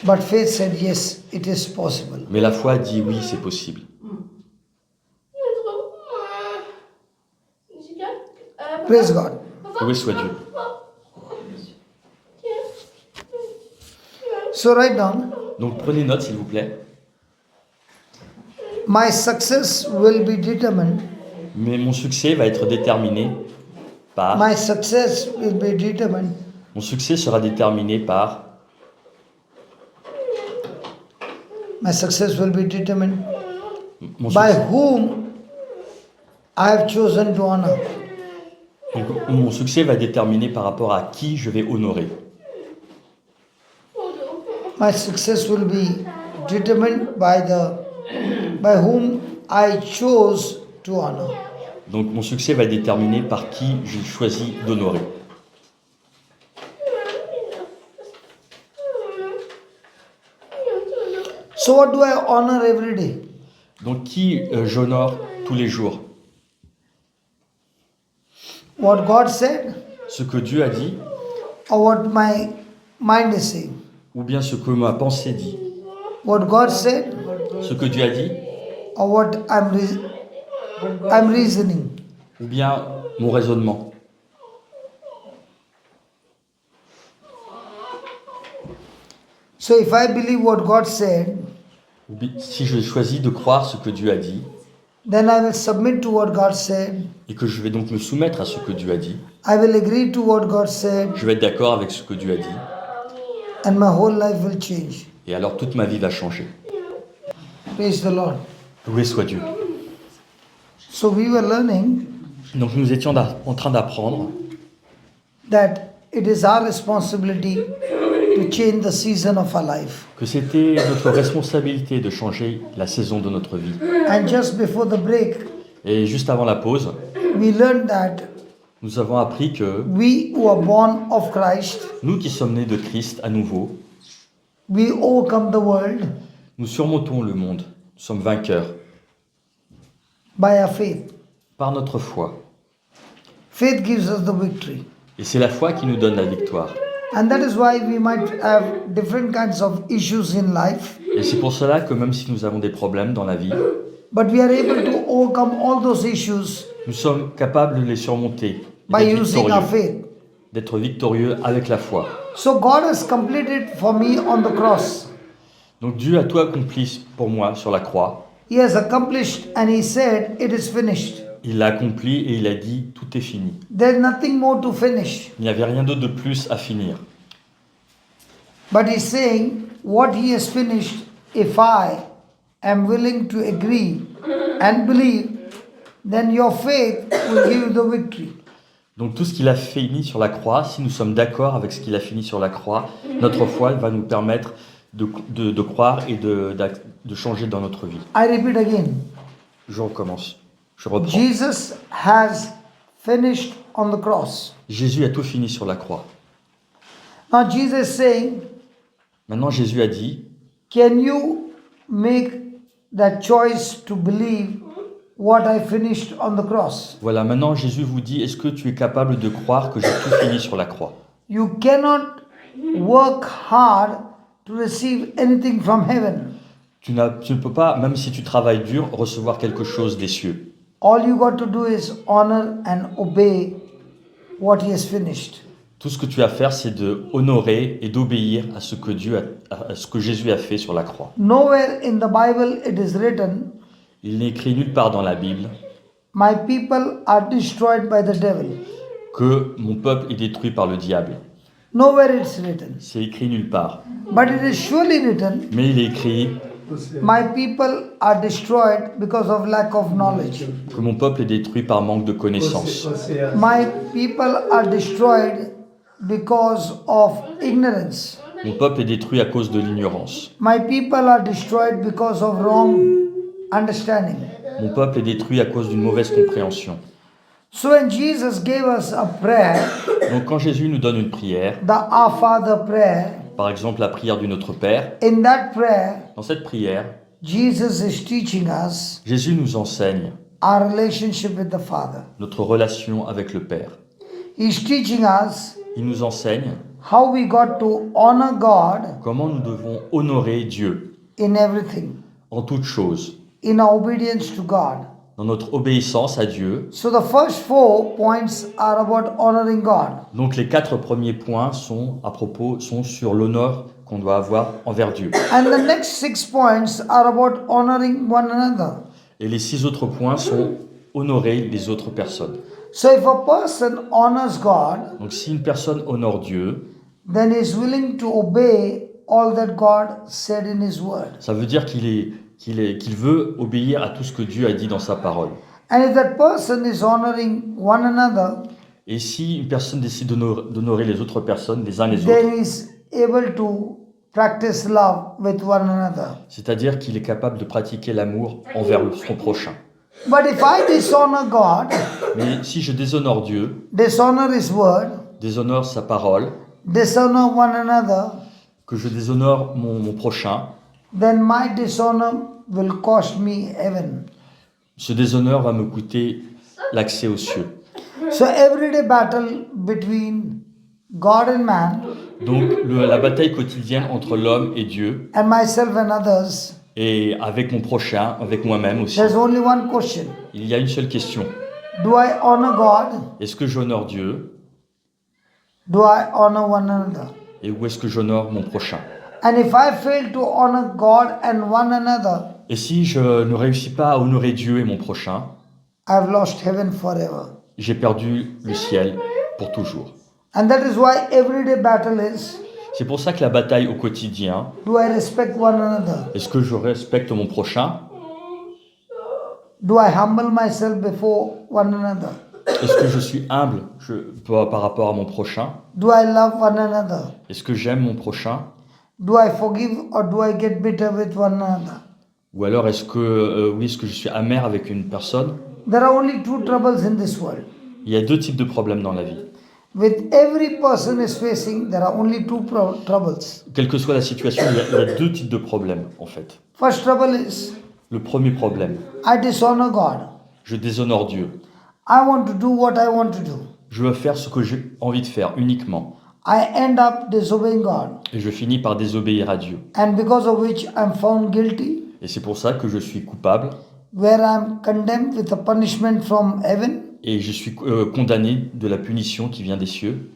But faith said, "Yes, it is possible." Mais la foi dit oui, c'est possible. Praise God. Loué soit Dieu. So write down, Donc prenez note s'il vous plaît. my success will be determined. Mais mon succès va être déterminé par... My success will be determined Mon succès sera déterminé par... My success will be determined Mon by succès, whom I have chosen to honor. donc, mon succès va être déterminé par rapport à qui je vais honorer. My success will be determined by whom I chose to honor. Donc mon succès va être déterminé par qui j'ai choisi d'honorer. So what do I honor every day? Donc qui j'honore tous les jours? What God said Ce que Dieu a dit or what my mind is saying? ou bien ce que ma pensée dit? What God said Ce que Dieu a dit or what I'm reasoning? ou bien mon raisonnement? So if I believe what God said, Ou si je choisis de croire ce que Dieu a dit then I will submit to what God said. et que je vais donc me soumettre à ce que Dieu a dit, I will agree to what God said, je vais être d'accord avec ce que Dieu a dit and my whole life will change. et alors toute ma vie va changer. Praise the Lord. Loué soit Dieu. So we were learning Donc nous étions en train d'apprendre that it is our responsibility to change the season of our life. que c'était notre responsabilité de changer la saison de notre vie. And just before the break, Et juste avant la pause, we learned that nous avons appris que we who are born of Christ, nous qui sommes nés de Christ à nouveau, we overcome the world nous surmontons le monde, nous sommes vainqueurs by our faith. par notre foi. Faith gives us the victory. Et c'est la foi qui nous donne la victoire. And that is why we might have different kinds of issues in life, Et c'est pour cela que même si nous avons des problèmes dans la vie, but we are able to overcome all those issues nous sommes capables de les surmonter, by d'être using our victorieux, faith. d'être victorieux avec la foi. So God has completed for me on the cross. Donc Dieu a tout accompli pour moi sur la croix. He has accomplished and He said, it is finished. Il l'a accompli et il a dit tout est fini. There's nothing more to finish. Il n'y avait rien d'autre de plus à finir. But He's saying, what He has finished, if I am willing to agree and believe, then your faith will give you the victory. Donc tout ce qu'il a fini sur la croix, si nous sommes d'accord avec ce qu'il a fini sur la croix, notre foi va nous permettre de croire et de changer dans notre vie. I repeat again. Je recommence. Je reprends. Jesus has finished on the cross. Jésus a tout fini sur la croix. Now Jesus is saying, Maintenant Jésus a dit, can you make that choice to believe what I finished on the cross? voilà, maintenant Jésus vous dit, est-ce que tu es capable de croire que j'ai tout fini sur la croix? You cannot work hard to receive anything from heaven. Tu ne peux pas, même si tu travailles dur, recevoir quelque chose des cieux. All you got to do is honor and obey what He has finished. Tout ce que tu as à faire, c'est de honorer et d'obéir à ce que à ce que Jésus a fait sur la croix. Nowhere in the Bible it is written, Il n'est écrit nulle part dans la Bible my people are destroyed by the devil. que mon peuple est détruit par le diable. Nowhere it's written. C'est écrit nulle part. But it is surely written, Mais il est écrit my people are destroyed because of lack of knowledge. que mon peuple est détruit par manque de connaissances. My people are destroyed because of ignorance. Mon peuple est détruit à cause de l'ignorance. My people are destroyed because of wrong understanding. Mon peuple est détruit à cause d'une mauvaise compréhension. So when Jesus gave us a prayer, Donc quand Jésus nous donne une prière, the Our Father prayer, par exemple la prière du Notre Père, in that prayer, dans cette prière, Jesus is teaching us Jésus nous enseigne our relationship with the Father. notre relation avec le Père. He's teaching us Il nous enseigne how we got to honor God comment nous devons honorer Dieu in everything, en toutes choses, in our obedience to God. dans notre obéissance à Dieu. So the first 4 points are about honoring God. Donc les 4 premiers points sont sur l'honneur qu'on doit avoir envers Dieu. And the next 6 points are about honoring one another. Et les 6 autres points sont honorer les autres personnes. So if a person honors God, Donc si une personne honore Dieu, then he is willing to obey all that God said in his word. ça veut dire qu'il veut obéir à tout ce que Dieu a dit dans sa parole. And if that person is honoring one another, Et si une personne décide d'honorer les autres personnes, les uns les then autres, he is able to practice love with one another. c'est-à-dire qu'il est capable de pratiquer l'amour envers son prochain. But if I dishonor God, Mais si je déshonore Dieu, dishonor his word, déshonore sa parole, dishonor one another, que je déshonore mon prochain, then my dishonor will cost me heaven. ce déshonneur va me coûter l'accès aux cieux. So everyday battle between God and man, Donc la bataille quotidienne entre l'homme et Dieu, and myself and others, et avec mon prochain, avec moi-même aussi, there's only one question. il y a une seule question. Do I honor God? Est-ce que j'honore Dieu Do I honor one another? et où est-ce que j'honore mon prochain? And if I fail to honor God and one another, Et si je ne réussis pas à honorer Dieu et mon prochain, I've lost heaven forever. j'ai perdu le ciel pour toujours. And that is why everyday battle is, C'est pour ça que la bataille au quotidien, do I respect one another? est-ce que je respecte mon prochain? Do I humble myself before one another? Est-ce que je suis humble par rapport à mon prochain? Do I love one another? Est-ce que j'aime mon prochain? Do I forgive or do I get bitter with one another? Ou alors est-ce que je suis amer avec une personne? There are only 2 troubles in this world. Il y a 2 types de problèmes dans la vie. With every person is facing, there are only 2 troubles. Quelle que soit la situation, il y a 2 types de problèmes en fait. First trouble is, Le premier problème, I dishonor God. je déshonore Dieu. I want to do what I want to do. Je veux faire ce que j'ai envie de faire uniquement. I end up disobeying God. Et je finis par désobéir à Dieu. And because of which I'm found guilty, Et c'est pour ça que je suis coupable where I'm condemned with a punishment from heaven. et je suis condamné de la punition qui vient des cieux.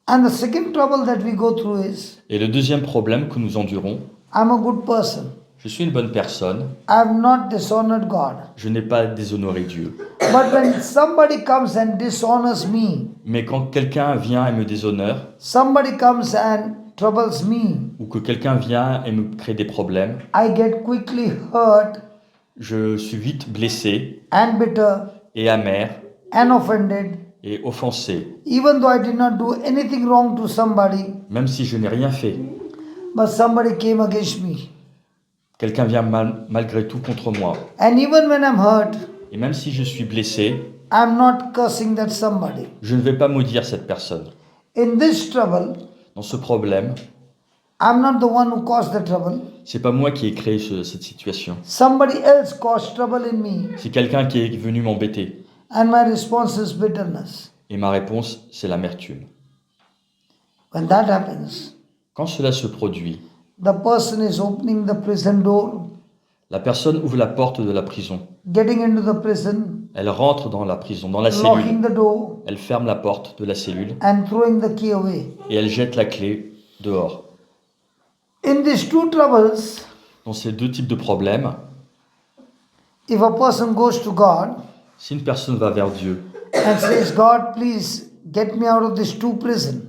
And the second trouble that we go through is, Et le deuxième problème que nous endurons, I'm a good person. je suis une bonne personne, I have not dishonored God. je n'ai pas déshonoré Dieu. But when somebody comes and dishonors me, Mais quand quelqu'un vient et me déshonore, somebody comes and troubles me, ou que quelqu'un vient et me crée des problèmes, I get quickly hurt je suis vite blessé and bitter et amer and offended, et offensé, even though I did not do anything wrong to somebody, même si je n'ai rien fait. but somebody came against me. Quelqu'un vient malgré tout contre moi. And even when I'm hurt, Et même si je suis blessé, I'm not cursing that somebody. je ne vais pas maudire cette personne. In this trouble, Dans ce problème, I'm not the one who caused the trouble. c'est pas moi qui ai créé cette situation. Somebody else caused trouble in me, C'est quelqu'un qui est venu m'embêter. and my response is bitterness. Et ma réponse, c'est l'amertume. When that happens, Quand cela se produit, the person is opening the prison door, la personne ouvre la porte de la prison. getting into the prison, Elle rentre dans la prison, dans la locking cellule. the door, Elle ferme la porte de la cellule and throwing the key away. et elle jette la clé dehors. In these 2 troubles, Dans ces 2 types de problèmes, if a person goes to God si une personne va vers Dieu and says, God, please get me out of these 2 prisons.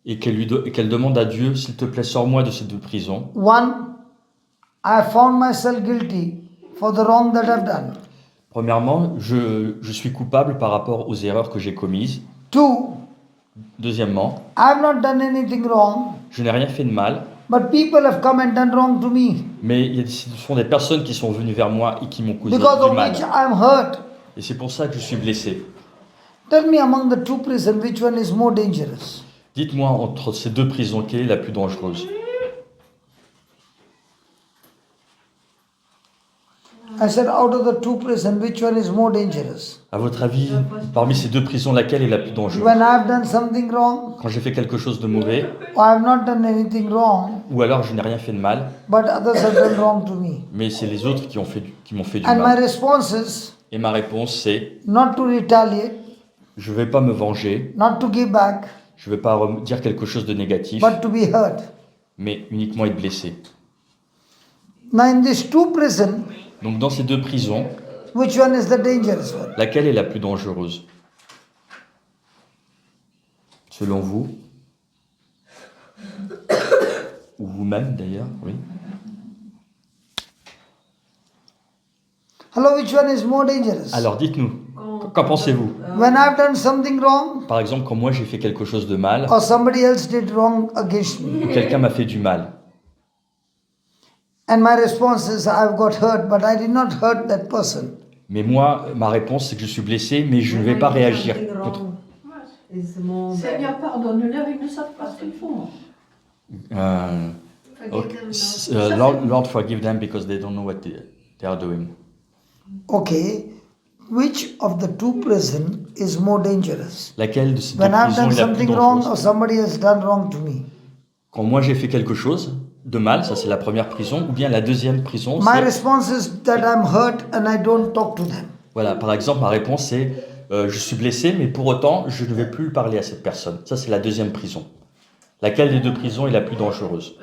et qu'elle demande à Dieu, s'il te plaît, sors-moi de ces 2 prisons. One, I found myself guilty for the wrong that I've done. Premièrement, je suis coupable par rapport aux erreurs que j'ai commises. 2, Deuxièmement, I've not done anything wrong, je n'ai rien fait de mal, but people have come and done wrong to me, mais ce sont des personnes qui sont venues vers moi et qui m'ont causé because du of mal. which I'm hurt. Et c'est pour ça que je suis blessé. Tell me, among the 2 prisons, which one is more dangerous? Dites-moi, entre ces 2 prisons, quelle est la plus dangereuse? I said, out of the 2 prisons, which one is more dangerous? À votre avis, parmi ces 2 prisons, laquelle est la plus dangereuse? When I've done something wrong, Quand j'ai fait quelque chose de mauvais, or I've not done anything wrong, ou alors je n'ai rien fait de mal, but others have done wrong to me. mais c'est les autres qui m'ont fait du And my mal. response is Et ma réponse, c'est not to retaliate, je ne vais pas me venger, not to give back, je ne vais pas dire quelque chose de négatif, but to be hurt. mais uniquement être blessé. Now, in these two prisons, Donc dans ces deux prisons, which one is the dangerous one? laquelle est la plus dangereuse? Selon vous? Ou vous-même d'ailleurs, oui. Hello, which one is more dangerous? Alors dites-nous, qu'en pensez-vous? When I've done something wrong, Par exemple, quand moi j'ai fait quelque chose de mal, or somebody else did wrong against me, ou quelqu'un m'a fait du mal, and my response is I've got hurt, but I did not hurt that person. mais moi, ma réponse c'est que je suis blessé, mais je ne vais pas réagir contre. Seigneur, pardonne-leur, ils ne savent pas ce qu'ils font. Okay. Lord, forgive them because they don't know what they are doing. Okay, which of the two prisons is more dangerous? Laquelle de ces deux When I've prisons done est la plus something wrong or dangereuse? somebody has done wrong to me. Quand moi j'ai fait quelque chose de mal, ça c'est la première prison, ou bien la deuxième prison, My c'est... response is that I'm hurt and I don't talk to them. Voilà, par exemple, ma réponse c'est je suis blessé, mais pour autant, je ne vais plus parler à cette personne. Ça, c'est la deuxième prison. Laquelle des deux prisons est la plus dangereuse?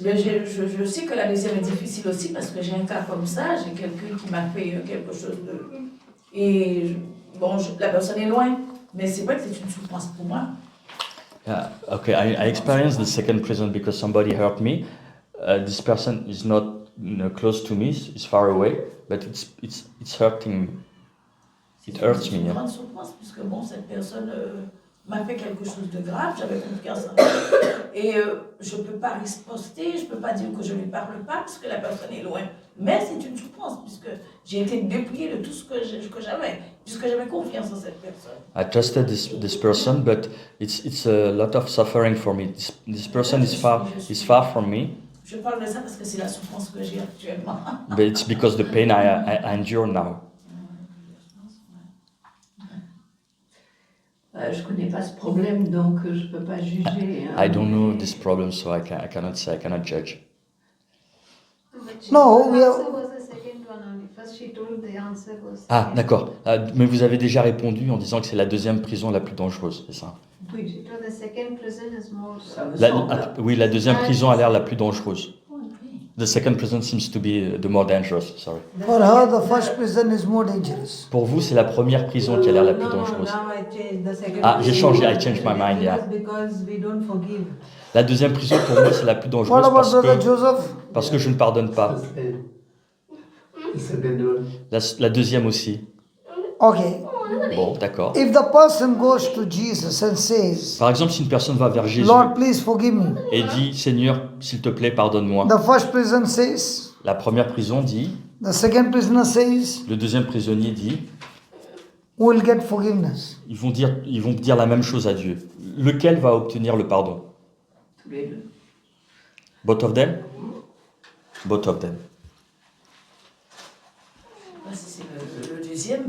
Mais je sais que la deuxième est difficile aussi parce que j'ai un cas comme ça, j'ai quelqu'un qui m'a fait quelque chose de... Et bon, la personne est loin, mais c'est vrai que c'est une souffrance pour moi. Yeah, okay, I experienced the second prison because somebody hurt me. This person is not close to me, it's far away, but it's hurting me. It hurts me. C'est une Yeah. grande souffrance puisque bon, cette personne m'a fait quelque chose de grave, j'avais confiance en elle. Et je ne peux pas riposter, je ne peux pas dire que je ne lui parle pas parce que la personne est loin. Mais c'est une souffrance puisque j'ai été dépouillée de tout ce que j'avais, puisque j'avais confiance en cette personne. I trusted this person, but it's a lot of suffering for me. This person is far from me, Je parle de ça parce que c'est la souffrance que j'ai actuellement. but it's because the pain I endure now. Je ne connais pas ce problème, donc je ne peux pas juger. I don't know this problem, so I cannot say, I cannot judge. No, we have- Answer was the second one only. First she told the answer was. Ah, d'accord. Mais vous avez déjà répondu en disant que c'est la deuxième prison la plus dangereuse, c'est ça? Oui. So the second prison is more. Ça me semble. Oui, la deuxième prison a l'air la plus dangereuse. The second prison seems to be the more dangerous, sorry. For her, the first prison is more dangerous. Pour vous, c'est la première prison qui a l'air la plus No, dangereuse. now I changed the second Ah, j'ai prison. changé, I changed my mind, yeah. Because we don't forgive. La deuxième prison, pour moi, c'est la plus What dangereuse about Brother Joseph? parce que je ne pardonne pas. The second one. La deuxième aussi. Okay. Bon, d'accord. If the person goes to Jesus and says, Par exemple, si une personne va vers Jésus Lord, please forgive me. et dit, Seigneur, s'il te plaît, pardonne-moi. The first prison says, La première prison dit, the second prisoner says, le deuxième prisonnier dit, who will get forgiveness? ils vont dire la même chose à Dieu. Lequel va obtenir le pardon? Tous les deux. Both of them? Both of them. Si c'est le deuxième,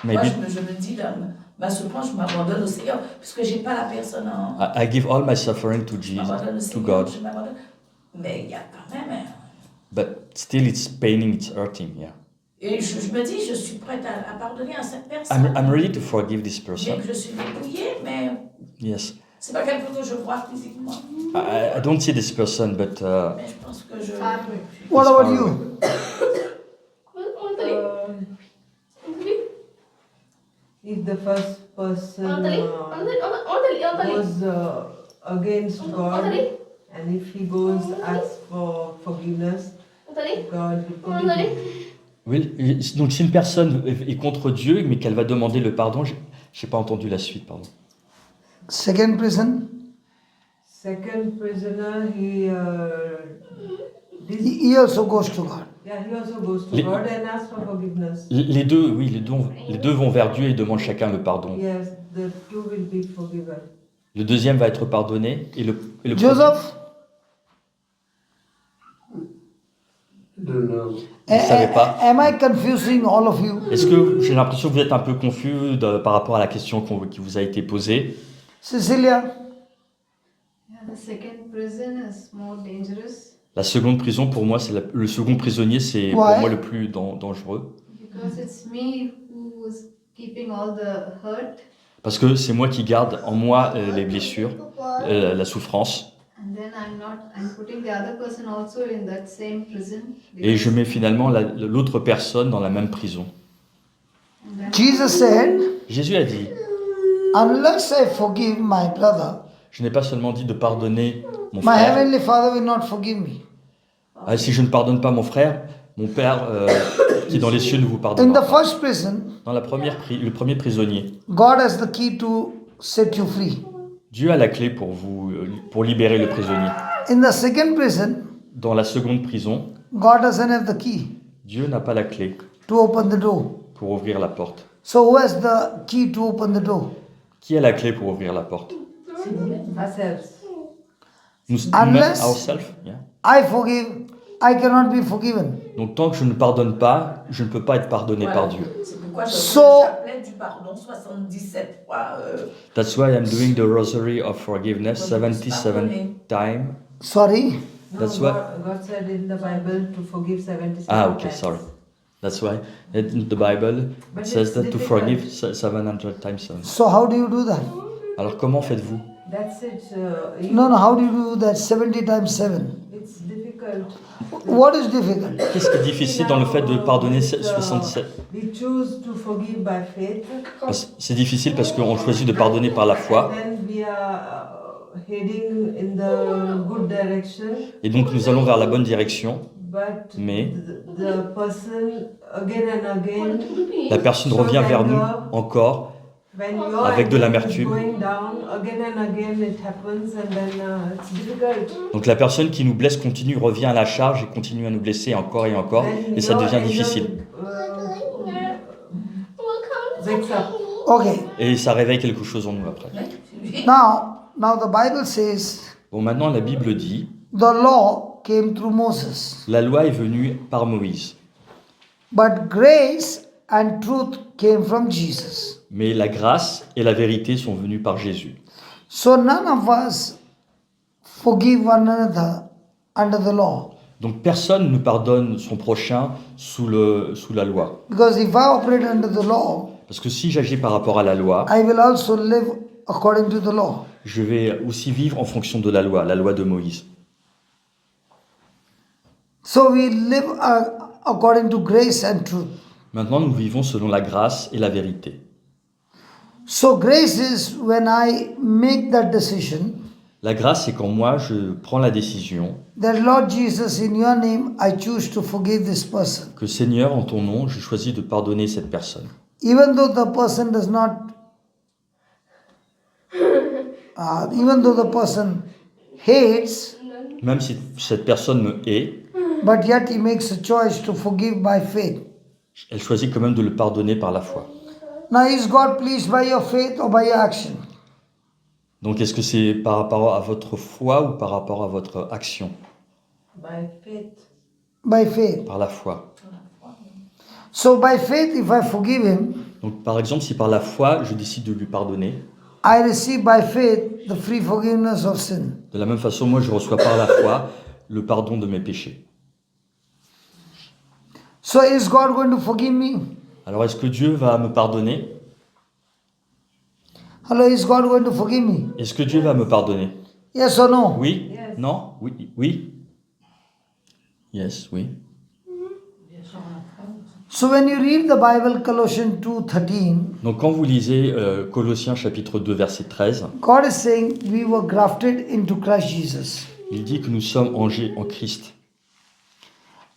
Maybe. moi je me dis, dans ma souffrance, je m'abandonne au Seigneur, puisque je n'ai pas la personne en... I give all my suffering to Je Jesus, m'abandonne au to Seigneur, God. je m'abandonne. Mais il y a quand même... But still it's paining, it's hurting, yeah. Et je me dis, je suis prête à pardonner à cette personne. I'm ready to forgive this Bien person. que je suis dépouillée, mais Yes. c'est pas quelque chose que je vois physiquement. I don't see this person, but Mais je pense que je... What It's about far you? away. If the first person goes against God, and if he goes asks for forgiveness, God will forgive him. Oui, donc si une personne est contre Dieu, mais qu'elle va demander le pardon, j'ai pas entendu la suite, pardon. Second prison, Second prisoner, he he also goes to God. yeah, he also goes to Les- God and asks for forgiveness. Les deux, oui, les deux vont vers Dieu et demandent chacun le pardon. Yes, the two will be forgiven. Le deuxième va être pardonné et le premier- Joseph, Don't know. Vous ne savez pas. am I confusing all of you? Est-ce que j'ai l'impression que vous êtes un peu confus par rapport à la question qui vous a été posée? Cecilia, Yeah, the second prison is more dangerous. La seconde prison, pour moi, le second prisonnier, c'est pour Ouais. moi le plus dangereux. Because it's me who's keeping all the hurt, Parce que c'est moi qui garde en moi les blessures, la souffrance. and then I'm putting the other person also in that same prison. Et je mets finalement l'autre personne dans la même prison. And then Jesus said, Jésus a dit, unless I forgive my brother, je n'ai pas seulement dit de pardonner mon my frère. heavenly Father will not forgive me. Ah, si je ne pardonne pas mon frère, mon Père qui est dans les cieux ne vous In the pardonnera pas. first prison, Dans le premier prisonnier, God has the key to set you free. Dieu a la clé pour vous, pour libérer le prisonnier. In the second prison, Dans la seconde prison, God doesn't have the key Dieu n'a pas la clé to open the door. pour ouvrir la porte. So who has the key to open the door? Qui a la clé pour ouvrir la porte? Ourselves. Nous-mêmes, Unless- ourselves, yeah. I forgive, I cannot be forgiven. Donc tant que je ne pardonne pas, je ne peux pas être pardonné Voilà. par Dieu. C'est pourquoi je So- fais le chapelet du pardon 77 fois. That's why I'm doing the rosary of forgiveness 77 times. Sorry. No, That's God said in the Bible to forgive 77 Ah, okay, times. sorry. That's why in the Bible But it says it's that to difficult. forgive 700 times 7. So how do you do that? Alors comment faites-vous? That's it. No, how do you do that 70 times 7? It's difficult. What is difficult? Qu'est-ce qui est difficile dans le fait de pardonner 77? We choose to forgive by faith. C'est difficile parce qu'on choisit de pardonner par la foi. Then we are heading in the good direction. Et donc nous allons vers la bonne direction. But Mais the person again and again, la personne revient vers nous encore when your avec de anger is l'amertume. going down, again and again it happens, and then it's difficult. Donc la personne qui nous blesse continue, revient à la charge et continue à nous blesser encore et encore. Then Et ça your devient anger, difficile. Wakes up. Okay. Et ça réveille quelque chose en nous après. Now the Bible says Bon, maintenant la Bible dit, the law came through Moses, la loi est venue par Moïse. but grace and truth came from Jesus. Mais la grâce et la vérité sont venues par Jésus. So none of us forgive one another under the law. Donc personne ne pardonne son prochain sous la loi. Because if I operate under the law, Parce que si j'agis par rapport à la loi, I will also live according to the law. je vais aussi vivre en fonction de la loi de Moïse. So we live according to grace and truth. Maintenant, nous vivons selon la grâce et la vérité. So grace is when I make that decision La grâce, c'est quand moi, je prends la décision that Lord Jesus, in your name, I choose to forgive this person. que Seigneur, en ton nom, je choisis de pardonner cette personne. Even though the person does not, even though the person hates, Même si cette personne me hait, but yet he makes a choice to forgive by faith. elle choisit quand même de le pardonner par la foi. Now, is God pleased by your faith or by your action? Donc, est-ce que c'est par rapport à votre foi ou par rapport à votre action? By faith. By faith. Par la foi. So, by faith, if I forgive him, Donc, par exemple, si par la foi, je décide de lui pardonner, I receive by faith the free forgiveness of sin. de la même façon, moi, je reçois par la foi le pardon de mes péchés. So, is God going to forgive me? Alors, est-ce que Dieu va me pardonner? Hello, is God going to forgive me? Est-ce que Dieu va me pardonner? Yes or no? Oui? Yes. Non? Oui? Oui? Yes, oui. So, when you read the Bible, Colossians 2:13, Donc, quand vous lisez Colossiens chapitre 2, verset 13, God is saying we were grafted into Christ Jesus. il dit que nous sommes en Christ.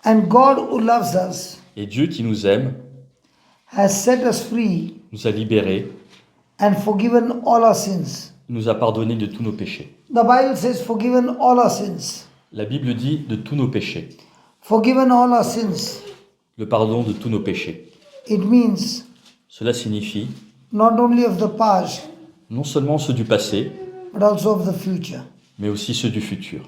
And God who loves us Et Dieu qui nous aime, has set us free nous a libérés, and forgiven all our sins. nous a pardonné de tous nos péchés. The Bible says forgiven all our sins. La Bible dit de tous nos péchés, Forgiven all our sins. le pardon de tous nos péchés. It means Cela signifie not only of the past, non seulement ceux du passé, but also of the future. mais aussi ceux du futur.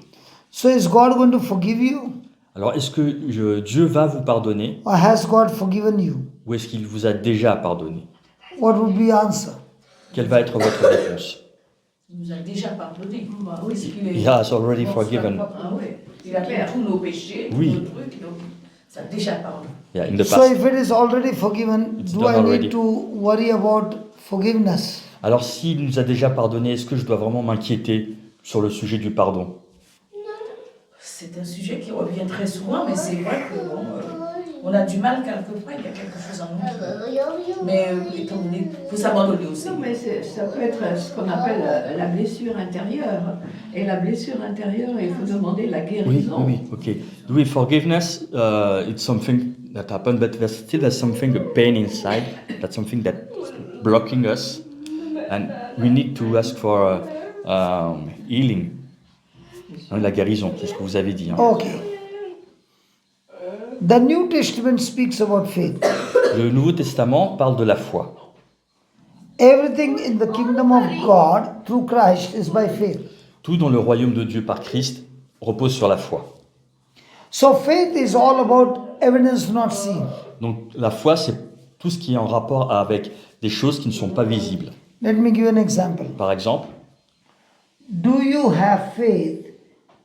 So is God going to forgive you, Alors, est-ce que Dieu va vous pardonner or has God forgiven you? ou est-ce qu'il vous a déjà pardonné? What would be your answer? Quelle va être votre réponse? Il nous a déjà pardonné. Bah oui, He has already forgiven. Ah oui. Il a pris tous nos péchés, tous Oui. nos trucs, donc ça a déjà pardonné. Yeah, in the So past. if it is already forgiven, It's do done I already. need to worry about forgiveness? Alors s'il nous a déjà pardonné, est-ce que je dois vraiment m'inquiéter sur le sujet du pardon? C'est un sujet qui revient très souvent, mais c'est vrai que bon, on a du mal quelquefois, il y a quelque chose en nous. Mais étant donné, il faut s'abandonner aussi. Non, mais ça peut être ce qu'on appelle la blessure intérieure. Et la blessure intérieure, il faut demander la Oui, guérison. oui, oui, okay. Do forgiveness, it's something that happened, but there's something, a pain inside, that's something that's blocking us, and we need to ask for healing. Hein, la guérison, c'est ce que vous avez dit. Hein. Okay. The New Testament speaks about faith. Le Nouveau Testament parle de la foi. Everything in the kingdom of God through Christ is by faith. Tout dans le royaume de Dieu par Christ repose sur la foi. So faith is all about evidence not seen. Donc la foi, c'est tout ce qui est en rapport avec des choses qui ne sont pas visibles. Let me give you an example. Par exemple, Do you have faith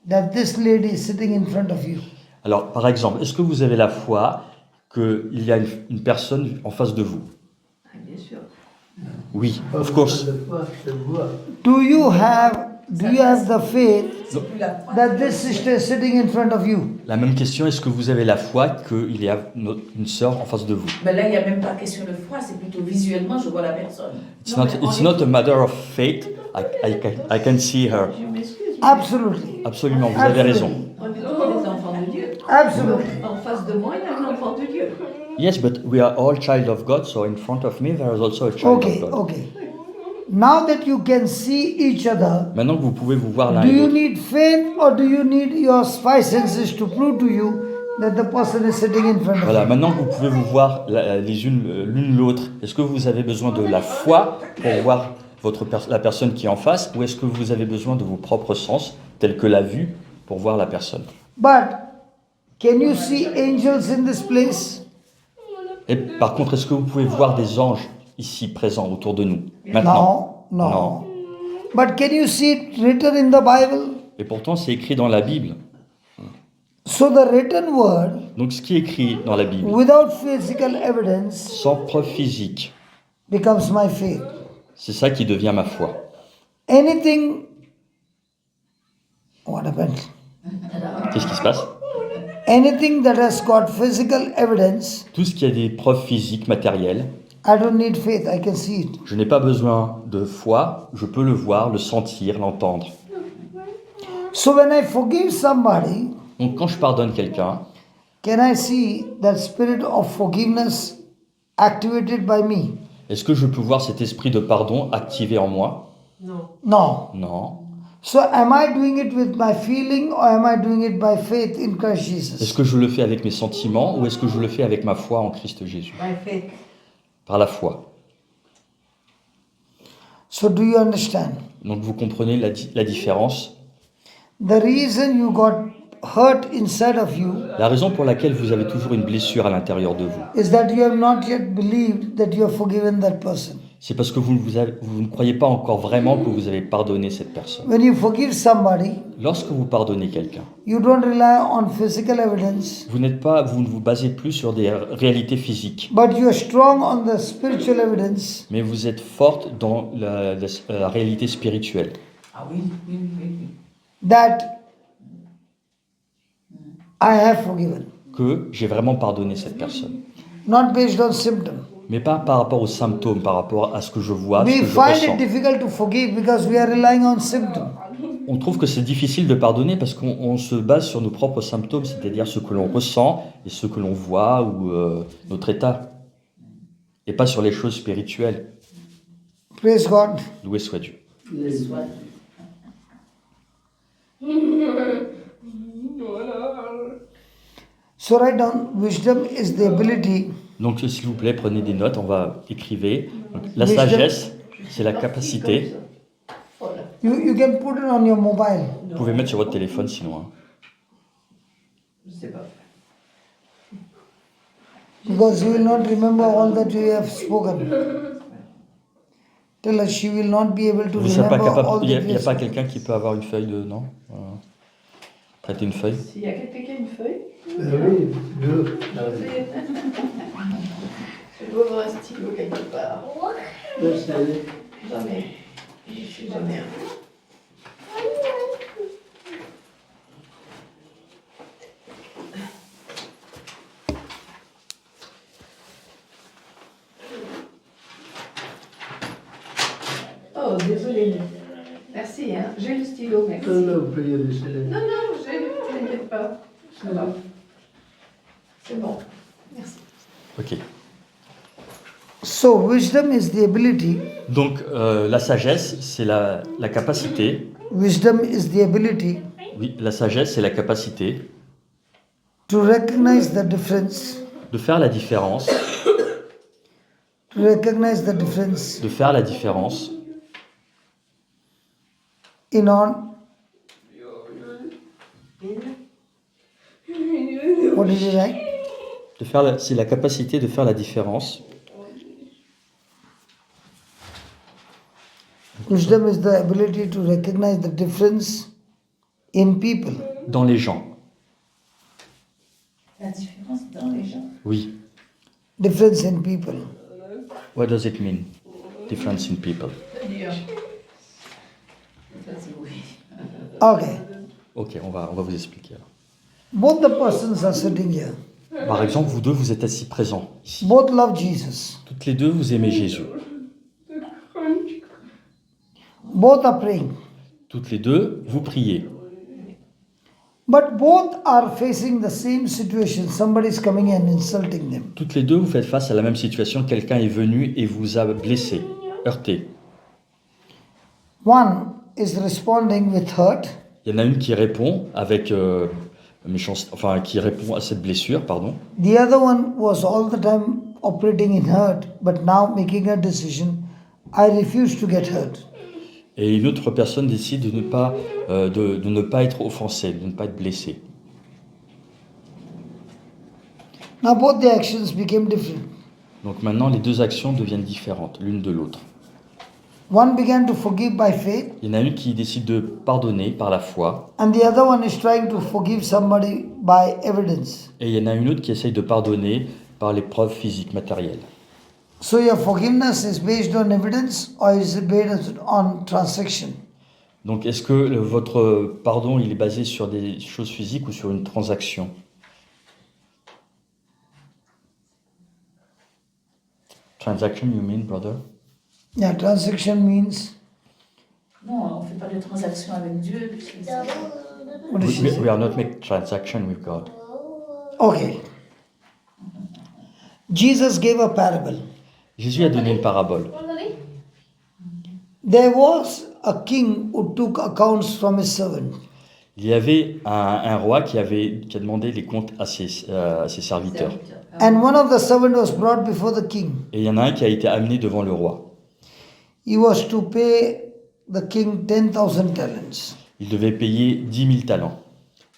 that this lady is sitting in front of you? alors par exemple, est-ce que vous avez la foi qu'il y a une personne en face de vous? Ah, bien sûr. Oui, of course. Le foi, je vois. Do you have the faith C'est plus la foi. that this sister is sitting in front of you? La même question, est-ce que vous avez la foi qu'il y a une sœur en face de vous? Mais là, il n'y a même pas question de foi, c'est plutôt visuellement, je vois la personne. It's not a matter of faith, I can see her. Je m'excuse. Absolutely. Absolument, vous avez raison. On est tous des enfants de Dieu. Absolutely. En face de moi, il y a un enfant de Dieu. Yes, but we are all child of God, so in front of me there is also a child Okay, of God. okay. Now that you can see each other, Maintenant que vous pouvez vous voir l'un do et you l'autre, need faith or do you need your five senses to prove to you that the person is sitting in front of voilà, you? maintenant que vous pouvez vous voir les unes l'une l'autre, est-ce que vous avez besoin de la foi pour voir la personne qui est en face, ou est-ce que vous avez besoin de vos propres sens, tels que la vue, pour voir la personne? But can you see angels in this place? Et par contre, est-ce que vous pouvez voir des anges ici présents autour de nous maintenant? No, no. But can you see it written in the Bible? Et pourtant, c'est écrit dans la Bible. So the written word, Donc, ce qui est écrit dans la Bible, without physical evidence, sans preuve physique, becomes my faith. c'est ça qui devient ma foi. Anything. What happened? Qu'est-ce qui se passe? Anything that has got physical evidence, Tout ce qui a des preuves physiques, matérielles, I don't need faith, I can see it. je n'ai pas besoin de foi, je peux le voir, le sentir, l'entendre. So when I forgive somebody, Donc, quand je pardonne quelqu'un, can I see that spirit of forgiveness activated by me? est-ce que je peux voir cet esprit de pardon activé en moi? No. No. Non. So am I doing it with my feeling or am I doing it by faith in Christ Est-ce Jesus? que je le fais avec mes sentiments ou est-ce que je le fais avec ma foi en Christ Jésus? By faith. Par la foi. So do you understand? Donc vous comprenez la différence. The reason you got hurt inside of you La raison pour laquelle vous avez toujours une blessure à l'intérieur de vous, is that you have not yet believed that you have forgiven that person. c'est parce que vous ne croyez pas encore vraiment que vous avez pardonné cette personne. When you forgive somebody, Lorsque vous pardonnez quelqu'un, you don't rely on physical evidence, vous ne vous basez plus sur des réalités physiques, but you are strong on the spiritual evidence mais vous êtes forte dans la réalité spirituelle. Ah oui, oui, oui, oui. that I have forgiven, Que j'ai vraiment pardonné cette personne. not based on symptom. Mais pas par rapport aux symptômes, par rapport à ce que je vois, ce We que je find ressens. it difficult to forgive because we are relying on symptom. On trouve que c'est difficile de pardonner parce qu'on se base sur nos propres symptômes, c'est-à-dire ce que l'on ressent et ce que l'on voit ou notre état, et pas sur les choses spirituelles. Praise God. Loué soit Dieu. So write down, wisdom is the ability Donc s'il vous plaît, prenez des notes, on va écrivez. Donc, la Wisdom. sagesse, c'est la capacité. you can put it on your mobile. Vous pouvez mettre sur votre téléphone sinon. Hein. Je sais pas. Because you will not remember all that you have spoken. Tell us she will not be able to Vous ne serez pas remember all capable. Il that n'y you a have pas spoken. quelqu'un qui peut avoir une feuille de non. Voilà. Prêtez une feuille. S'il y a quelqu'un qui a une feuille, Oui, deux. je dois avoir un stylo quelque part. Merci. J'en ai. J'en ai un. Oh, désolé. Merci, hein. J'ai le stylo, merci. Non, non, vous pouvez y laisser. Non, non, t'inquiète pas. Ça va. C'est bon. Merci. Ok. So, wisdom is the ability, Donc la sagesse, c'est la capacité. wisdom is the ability Oui, la sagesse, c'est la capacité to recognize the difference, de faire la différence, to recognize the difference de faire la différence in on. What did you write? c'est la capacité de faire la différence. Wisdom is the ability to recognize the difference in people. Dans les gens. La différence dans les gens. Oui. Difference in people. What does it mean? Difference in people. C'est-à-dire. Ça, c'est oui. Okay. Ok, on va vous expliquer. Alors. Both the persons are sitting here. Par exemple, vous deux, vous êtes assis présents ici. Both love Jesus. Toutes les deux, vous aimez Jésus. Both are praying. Toutes les deux, vous priez. But both are facing the same situation. Somebody is coming and insulting them. Toutes les deux, vous faites face à la même situation. Quelqu'un est venu et vous a blessé, heurté. One is responding with hurt. Il y en a une qui répond avec qui répond à cette blessure, pardon. The other one was all the time operating in hurt, but now making a decision. I refuse to get hurt. Et une autre personne décide de ne pas être offensée, de ne pas être blessée. Now both the actions became different. Donc maintenant, les deux actions deviennent différentes, l'une de l'autre. One began to forgive by faith, Il y en a une qui décide de pardonner par la foi, and the other one is trying to forgive somebody by evidence. et il y en a une autre qui essaye de pardonner par les preuves physiques, matérielles. So your forgiveness is based on evidence or is it based on transaction? Donc est-ce que votre pardon, il est basé sur des choses physiques ou sur une transaction? Transaction, you mean, brother? Yeah, transaction means Non, on ne fait pas de transaction avec Dieu. Puisque what does she say? We are not making transaction with God. Okay. Jesus gave a parable. Jésus a donné une parabole. There was a king who took accounts from his servant. Il y avait un roi qui a demandé les comptes à ses serviteurs. And one of the servants was brought before the king. Et il y en a un qui a été amené devant le roi. He was to pay the king 10,000 talents. Il devait payer 10 000 talents.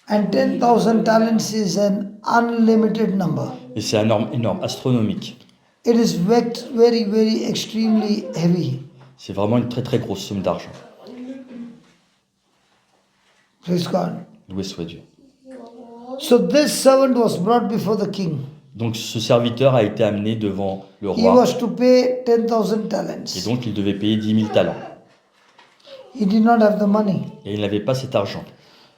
And 10,000 talents is an unlimited number. Et c'est énorme, astronomique. It is very, very extremely heavy. C'est vraiment une très très grosse somme d'argent. Praise God. Loué soit Dieu. So this servant was brought before the king. Donc ce serviteur a été amené devant le He roi. was to pay 10,000 Et talents. donc il devait payer 10 000 talents. He did not have the money. Et il n'avait pas cet argent.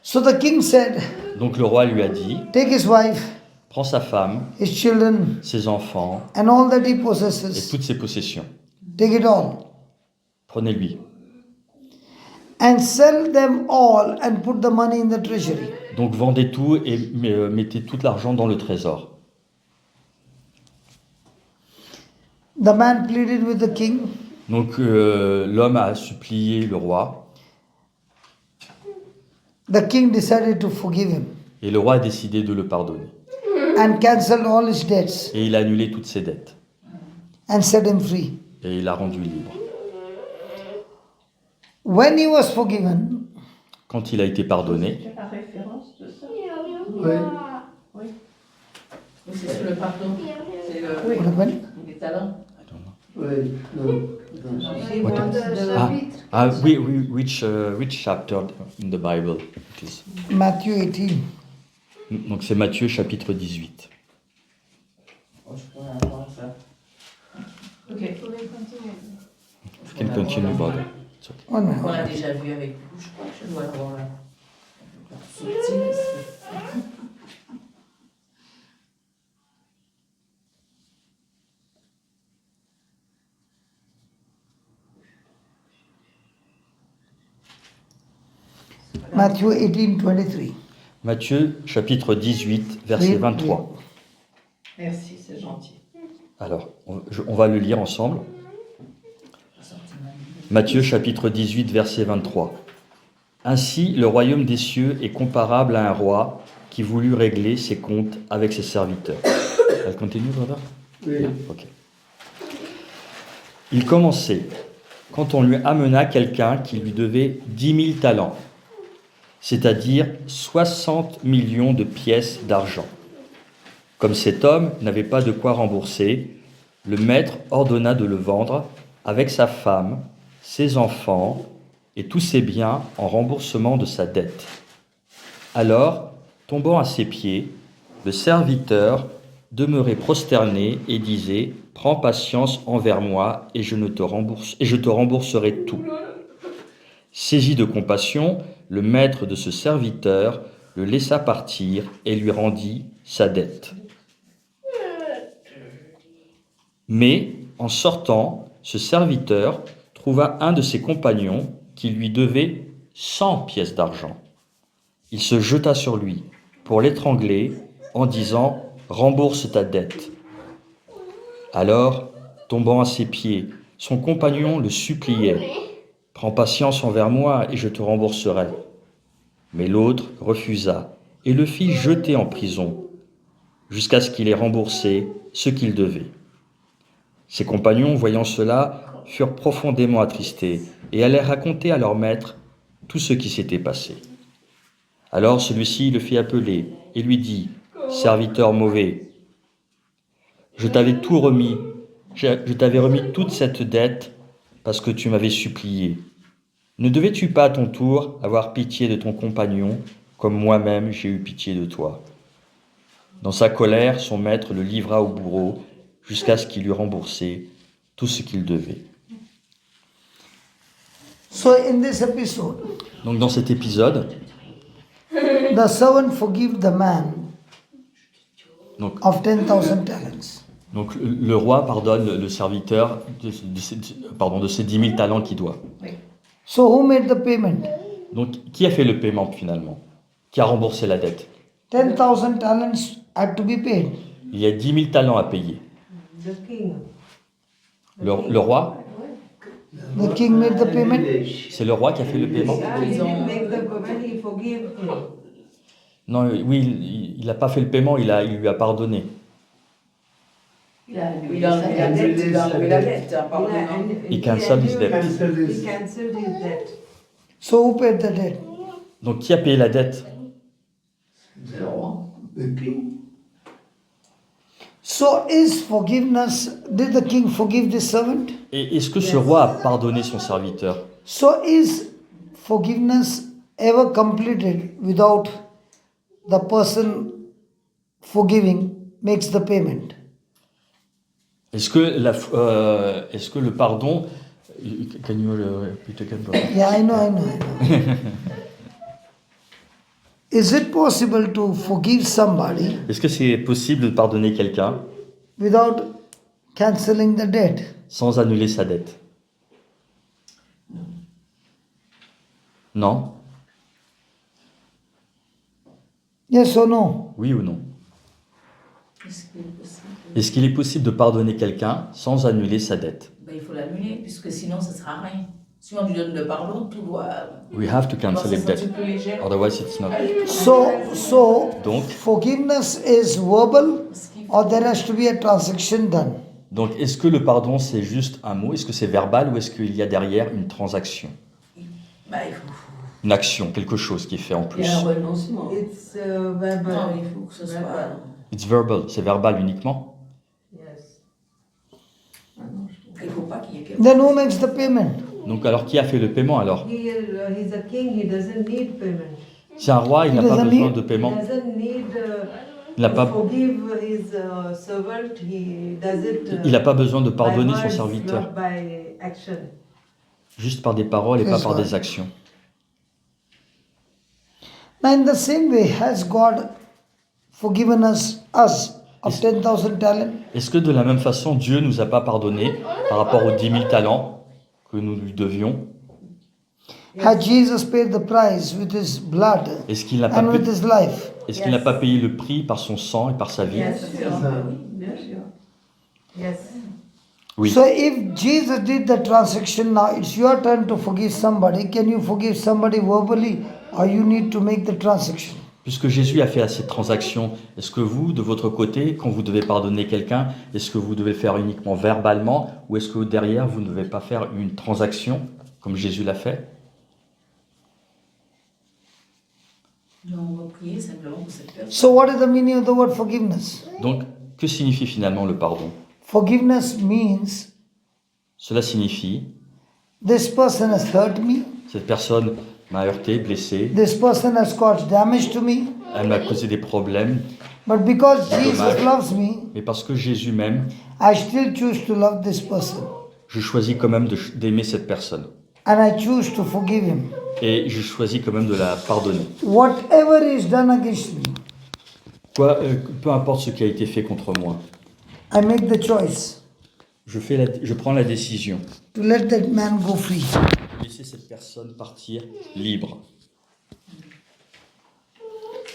So the king said, Donc le roi lui a dit, take his wife, prends sa femme, his children, ses enfants and all that he et possesses. toutes ses possessions. Take it all. Prenez-lui. And sell them all and put the money in the treasury. Donc vendez tout et mettez tout l'argent dans le trésor. The man pleaded with the king. Donc l'homme a supplié le roi The king decided to forgive him et le roi a décidé de le pardonner. and canceled all his debts Et il a annulé toutes ses dettes and set him free. et il l'a rendu libre. When he was forgiven, Quand il a été pardonné, Tu as la référence de ça? Oui. C'est sur le pardon. C'est le, what happened? les talents. Oui. Non. He What wants The the- Ah. chapitre Ah oui, oui, which chapter in the Bible it is? Matthew 18. Donc c'est Matthieu chapitre 18. Oh, je pourrais avoir ça. Ok. You can continue, brother. It's okay. One minute. On l'a déjà vu avec vous, je crois que je dois l'avoir là. Subtil. Matthew 18, 23. Matthieu chapitre 18, verset Read, 23. Merci, c'est gentil. Alors, on va le lire ensemble. Matthieu chapitre 18, verset 23. Ainsi, le royaume des cieux est comparable à un roi qui voulut régler ses comptes avec ses serviteurs. Elle continue, brother? Oui. Yeah, ok. Il commençait quand on lui amena quelqu'un qui lui devait 10 000 talents, c'est-à-dire 60 millions de pièces d'argent. Comme cet homme n'avait pas de quoi rembourser, le maître ordonna de le vendre avec sa femme, ses enfants et tous ses biens en remboursement de sa dette. Alors, tombant à ses pieds, le serviteur demeurait prosterné et disait « Prends patience envers moi et je te rembourserai tout. » Saisi de compassion, le maître de ce serviteur le laissa partir et lui rendit sa dette. Mais, en sortant, ce serviteur trouva un de ses compagnons qui lui devait 100 pièces d'argent. Il se jeta sur lui pour l'étrangler en disant « Rembourse ta dette ». Alors, tombant à ses pieds, son compagnon le suppliait « Prends patience envers moi et je te rembourserai ». Mais l'autre refusa et le fit jeter en prison jusqu'à ce qu'il ait remboursé ce qu'il devait. Ses compagnons, voyant cela, furent profondément attristés et allèrent raconter à leur maître tout ce qui s'était passé. Alors celui-ci le fit appeler et lui dit « Serviteur mauvais, je t'avais tout remis, je t'avais remis toute cette dette parce que tu m'avais supplié. Ne devais-tu pas à ton tour avoir pitié de ton compagnon comme moi-même j'ai eu pitié de toi ?» Dans sa colère, son maître le livra au bourreau jusqu'à ce qu'il eût remboursé tout ce qu'il devait. So in this episode, Donc dans cet épisode, the servant forgive the man donc, of 10,000 talents. donc le roi pardonne le serviteur de ses 10 000 talents qu'il doit. So who made the payment? Donc qui a fait le paiement finalement? Qui a remboursé la dette? 10,000 talents had to be paid. Il y a 10 000 talents à payer. The king. Le roi, The king made the payment. c'est le roi qui a fait le paiement? He didn't make the payment, he forgave him. Non, oui, il n'a pas fait le paiement, il lui a pardonné. Il a annulé Il a sa enlevé la dette. dette, il a enlevé la dette, hein, And pardonnant. He cancelled his debt. He cancelled his debt. So who paid the debt? Donc qui a payé la dette? C'est le roi, le king. So is forgiveness, did the king forgive this servant? Et est-ce que ce roi a pardonné son serviteur? So is forgiveness ever completed without the person forgiving makes the payment? Est-ce que le pardon... Can you repeat again, brother? Yeah, I know. Is it possible to forgive somebody Est-ce que c'est possible de pardonner quelqu'un without cancelling the debt? sans annuler sa dette? Non? Yes or no? Oui ou non? Est-ce qu'il est possible? Est-ce qu'il est possible de pardonner quelqu'un sans annuler sa dette? Ben, il faut l'annuler, puisque sinon, ça ne sera rien. Si on lui donne le pardon, tout doit... We have to cancel doit the se debt. sentir plus léger. Otherwise it's not. So Donc, forgiveness is verbal Parce qu'il or there has to be a transaction done? donc est-ce que le pardon c'est juste un mot? Est-ce que c'est verbal ou est-ce qu'il y a derrière une transaction? ben, il faut... Une action, quelque chose qui est fait en Il y a plus? un renoncement. It's Non, verbal. il faut que ce soit... Verbal. It's verbal, c'est verbal uniquement? Yes. Il ne faut pas qu'il y ait quelqu'un... Then who makes the payment? Donc alors qui a fait le paiement alors? He's a king, he doesn't need payment. C'est un roi, il n'a pas doesn't besoin need- de He paiement. doesn't need Il n'a to pas, forgive his servant, he does it il n'a pas besoin de by pardonner son words, serviteur, not by action. juste par des paroles et pas Yes, par Lord. des actions. Now, in the same way, has God forgiven us of 10,000 talents? Est-ce que de la même façon, Dieu nous a pas pardonné par rapport aux 10 000 talents que nous lui devions? Had Jesus paid the price with his blood Est-ce qu'il n'a pas, and with his life? est-ce qu'il n'a pas payé le prix par son sang et par sa vie? Yes, Bien sûr, oui, bien sûr. yes. Oui. So, if Jesus did the transaction, now it's your turn to forgive somebody. Can you forgive somebody verbally, or you need to make the transaction? Puisque Jésus a fait cette transaction, est-ce que vous, de votre côté, quand vous devez pardonner quelqu'un, est-ce que vous devez le faire uniquement verbalement ou est-ce que derrière, vous ne devez pas faire une transaction comme Jésus l'a fait? Non, on va prier simplement pour cette personne. So, what is the meaning of the word forgiveness? Donc, que signifie finalement le pardon? Forgiveness means Cela signifie, this person has hurt me, cette personne m'a heurté, blessé, this person has caused damage to me, elle m'a causé des problèmes, but because Jesus Dommage. loves me, mais parce que Jésus m'aime, I still choose to love this person je choisis quand même d'aimer cette personne. and I choose to forgive him. Et je choisis quand même de la pardonner. Whatever is done against me, Peu importe ce qui a été fait contre moi, I make the choice je prends la décision to let that man go free. de laisser cette personne partir libre.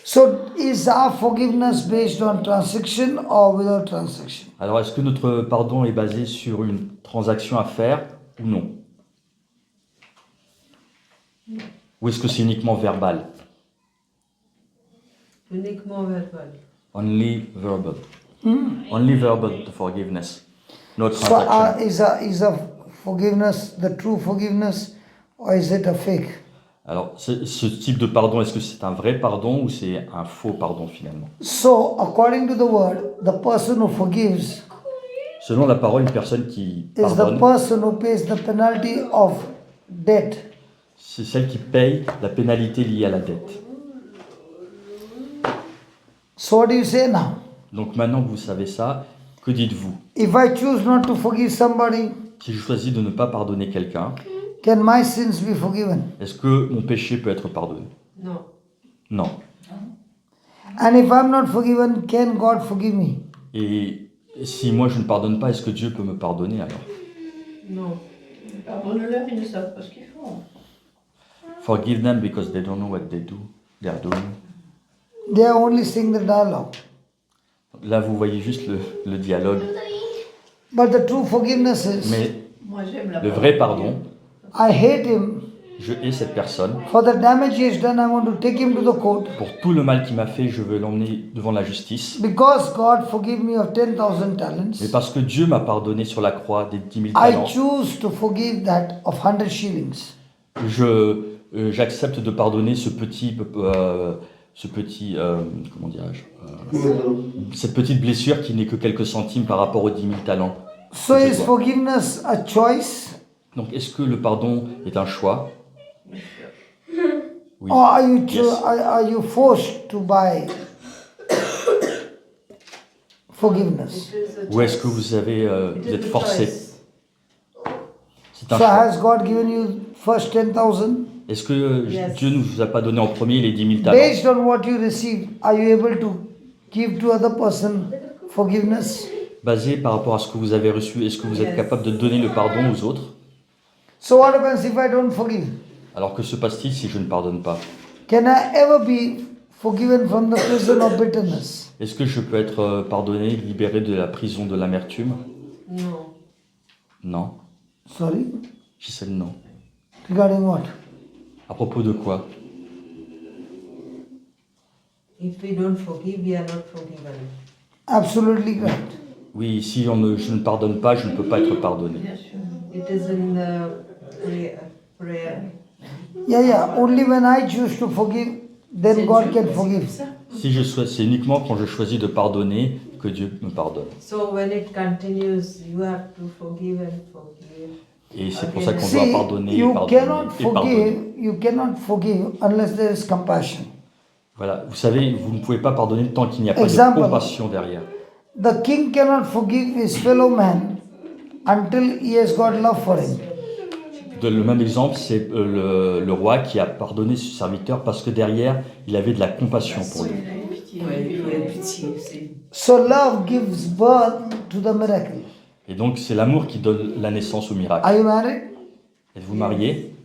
So, is our forgiveness based on transaction or without transaction? Alors, est-ce que notre pardon est basé sur une transaction à faire ou non? Ou est-ce que c'est uniquement verbal? Uniquement verbal. Only verbal. Only verbal the forgiveness. No So, transaction. is a forgiveness the true forgiveness or is it a fake? Alors, ce type de pardon, est-ce que c'est un vrai pardon ou c'est un faux pardon finalement? So, according to the word, the person who forgives Selon la parole, une personne qui is the pardonne, person who pays the penalty of debt. c'est celle qui paye la pénalité liée à la dette. So, what do you say now? Donc maintenant que vous savez ça, que dites-vous? If I choose not to forgive somebody, Si je choisis de ne pas pardonner quelqu'un, can my sins be forgiven? est-ce que mon péché peut être pardonné? No. Non. And if I'm not forgiven, can God forgive me? Et si moi je ne pardonne pas, est-ce que Dieu peut me pardonner alors? No. Pardonne-leur, ils ne savent pas ce qu'ils font. Forgive them because they don't know what they are doing. They are only saying the dialogue. Là, vous voyez juste le dialogue. But the true forgiveness is, Mais Moi, j'aime la le vrai pardon, I hate him. je hais cette personne. For the damage he has done, I want to take him to the court. Pour tout le mal qu'il m'a fait, je veux l'emmener devant la justice. Because God forgive me of 10,000 talents, Mais parce que Dieu m'a pardonné sur la croix des 10 000 I talents, choose to forgive that of 100 shillings. j'accepte de pardonner ce petit comment dirais-je, cette petite blessure qui n'est que quelques centimes par rapport aux 10 000 talents. So que je is dois. forgiveness a choice, Donc, est-ce que le pardon est un choix? Oui. or are you Yes. are you forced to buy forgiveness? It is a Ou est-ce que choice. vous It is êtes a forcé? choice. C'est un So choix. has God given you first 10,000? Est-ce que Yes. Dieu ne vous a pas donné en premier les 10 000 talents? Based on what you receive, are you able to give to other person forgiveness? Basé par rapport à ce que vous avez reçu, est-ce que vous êtes Yes. capable de donner le pardon aux autres? So what happens if I don't forgive? Alors que se passe-t-il si je ne pardonne pas? Can I ever be forgiven from the prison of bitterness? Est-ce que je peux être pardonné, libéré de la prison de l'amertume? No. Non. Sorry? J'ai said non. Regarding what? À propos de quoi? If we don't forgive, we are not forgiven. Absolutely correct. Oui, si je ne pardonne pas, je ne peux pas être pardonné. Bien sûr. It is in the prayer. Yeah. Only when I choose to forgive, then C'est God Dieu can qui forgive. décide ça. C'est uniquement quand je choisis de pardonner que Dieu me pardonne. So when it continues, you have to forgive and forgive. Et c'est pour ça qu'on doit See, pardonner, you pardonner cannot et pardonner. you cannot forgive unless there is compassion. Voilà, vous savez, vous ne pouvez pas pardonner tant qu'il n'y a pas Example. de compassion derrière. The king cannot forgive his fellow man until he has got love for him. Le même exemple, c'est le roi qui a pardonné ce serviteur parce que derrière, il avait de la compassion pour lui. Ouais, il faut la pitié. C'est... So love gives birth to the miracle. Et donc, c'est l'amour qui donne la naissance au miracle. Are you married? Êtes-vous marié?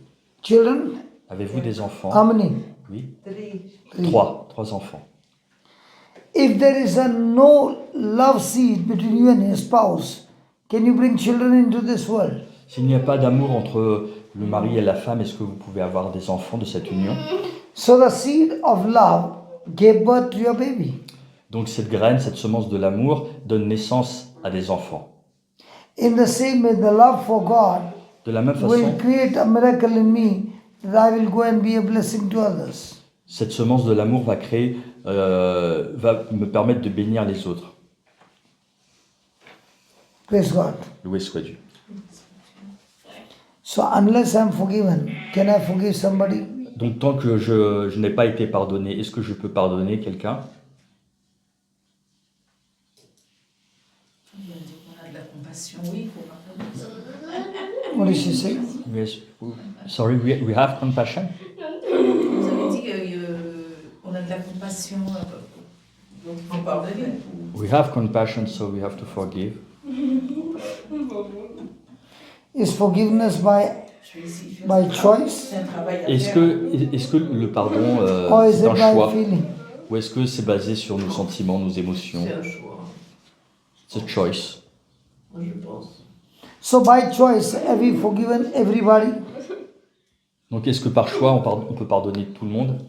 Children? Avez-vous des enfants? How many? Oui. 3. Trois enfants. If there is a no love seed between you and your spouse, can you bring children into this world? S'il n'y a pas d'amour entre le mari et la femme, est-ce que vous pouvez avoir des enfants de cette union? So the seed of love gave birth to your baby. Donc cette graine, cette semence de l'amour donne naissance à des enfants. In the same way, the love for God De la même will façon, create a miracle in me that I will go and be a blessing to others. cette semence de l'amour va me permettre de bénir les autres. Praise God. Loué soit Dieu. So unless I'm forgiven, can I forgive somebody? Donc tant que je n'ai pas été pardonné, est-ce que je peux pardonner quelqu'un? On a de la compassion, oui, il faut pardonner. What did she say? Yes. Sorry, we have compassion. Vous avez dit qu'on a de la compassion, donc il faut pardonner. We have compassion, so we have to forgive. Is forgiveness by choice C'est un travail à Est-ce faire. que le pardon or is c'est it un by choix feeling? ou est-ce que c'est basé sur nos sentiments, nos émotions? C'est un choix, C'est a choice. moi je pense. So by choice, have you forgiven everybody? Donc est-ce que par choix on peut pardonner tout le monde?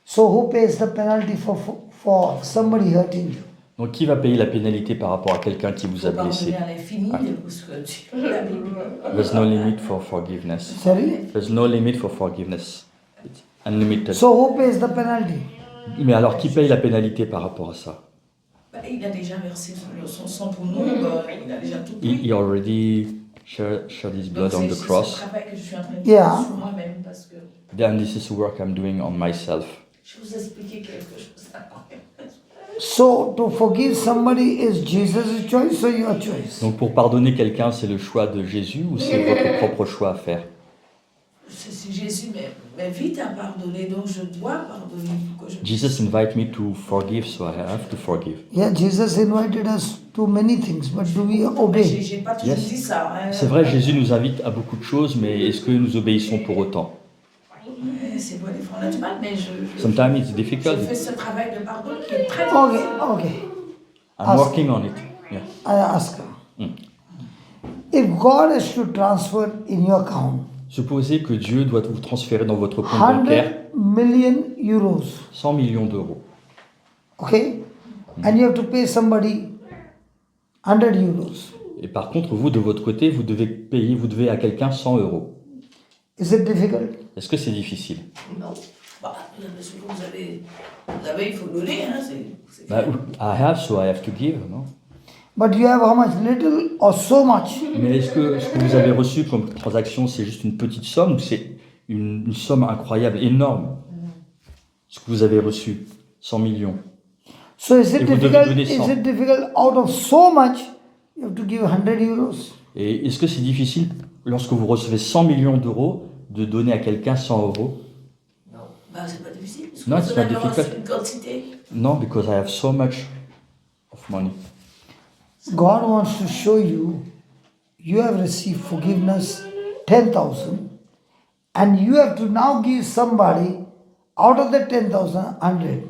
So who pays the penalty for somebody hurting you? Donc qui va payer la pénalité par rapport à quelqu'un qui vous a Il faut blessé? pardonner à l'infini, parce que la Bible. There's no limit for forgiveness. Sorry? There's no limit for forgiveness. It's unlimited. So who pays the penalty? Mais alors qui paye la pénalité par rapport à ça? Bah, il a déjà versé son sang pour nous, il a déjà tout pris. He already shed his blood Donc, on the c'est cross. ce travail que je suis en train de Yeah. faire sur moi-même, parce que Then this is the work I'm doing on myself. je vais vous expliquer quelque chose après. So to forgive somebody is Jesus' choice or your choice? Donc pour pardonner quelqu'un, c'est le choix de Jésus ou c'est votre propre choix à faire? C'est Jésus m'invite à pardonner, donc je dois pardonner. Pour que je... Jesus invite me to forgive, so I have to forgive. Yeah, Jesus invited us to many things, but do we Mais obey? j'ai pas toujours Yes. dit ça. Hein. C'est vrai, Jésus nous invite à beaucoup de choses, mais est-ce que nous obéissons pour autant? C'est bon, les francs, on a du mal, mais Sometimes it's je difficult. fais ce travail de pardon qui est très Okay, difficile. okay. I'm working on it. Yeah. I ask her. If God has to transfer in your account Supposez que Dieu doit vous transférer dans votre compte bancaire 100 million euros, 100 millions d'euros. okay, and you have to pay somebody 100 euros. Et par contre, vous, de votre côté, vous devez à quelqu'un 100 euros. Is it difficult? Est-ce que c'est difficile? Non. Bah, ce que vous avez, il faut donner. Hein, c'est Bah, I have, so I have to give, non? But you have how much? Little or so much? Mais est-ce que ce que vous avez reçu comme transaction, c'est juste une petite somme ou c'est une somme incroyable, énorme? Ce que vous avez reçu, 100 millions. So is it Et vous devez difficult? donner Is 100. it difficult out of so much? You have to give 100 euros. Et est-ce que c'est difficile, lorsque vous recevez 100 millions d'euros, de donner à quelqu'un 100 euros? Non, bah, c'est pas difficile. Parce que Non, vous it's en not avez reçu difficult. une quantité. Non, because I have so much of money. God wants to show you, you have received forgiveness 10,000 and you have to now give somebody out of the 10,000 100.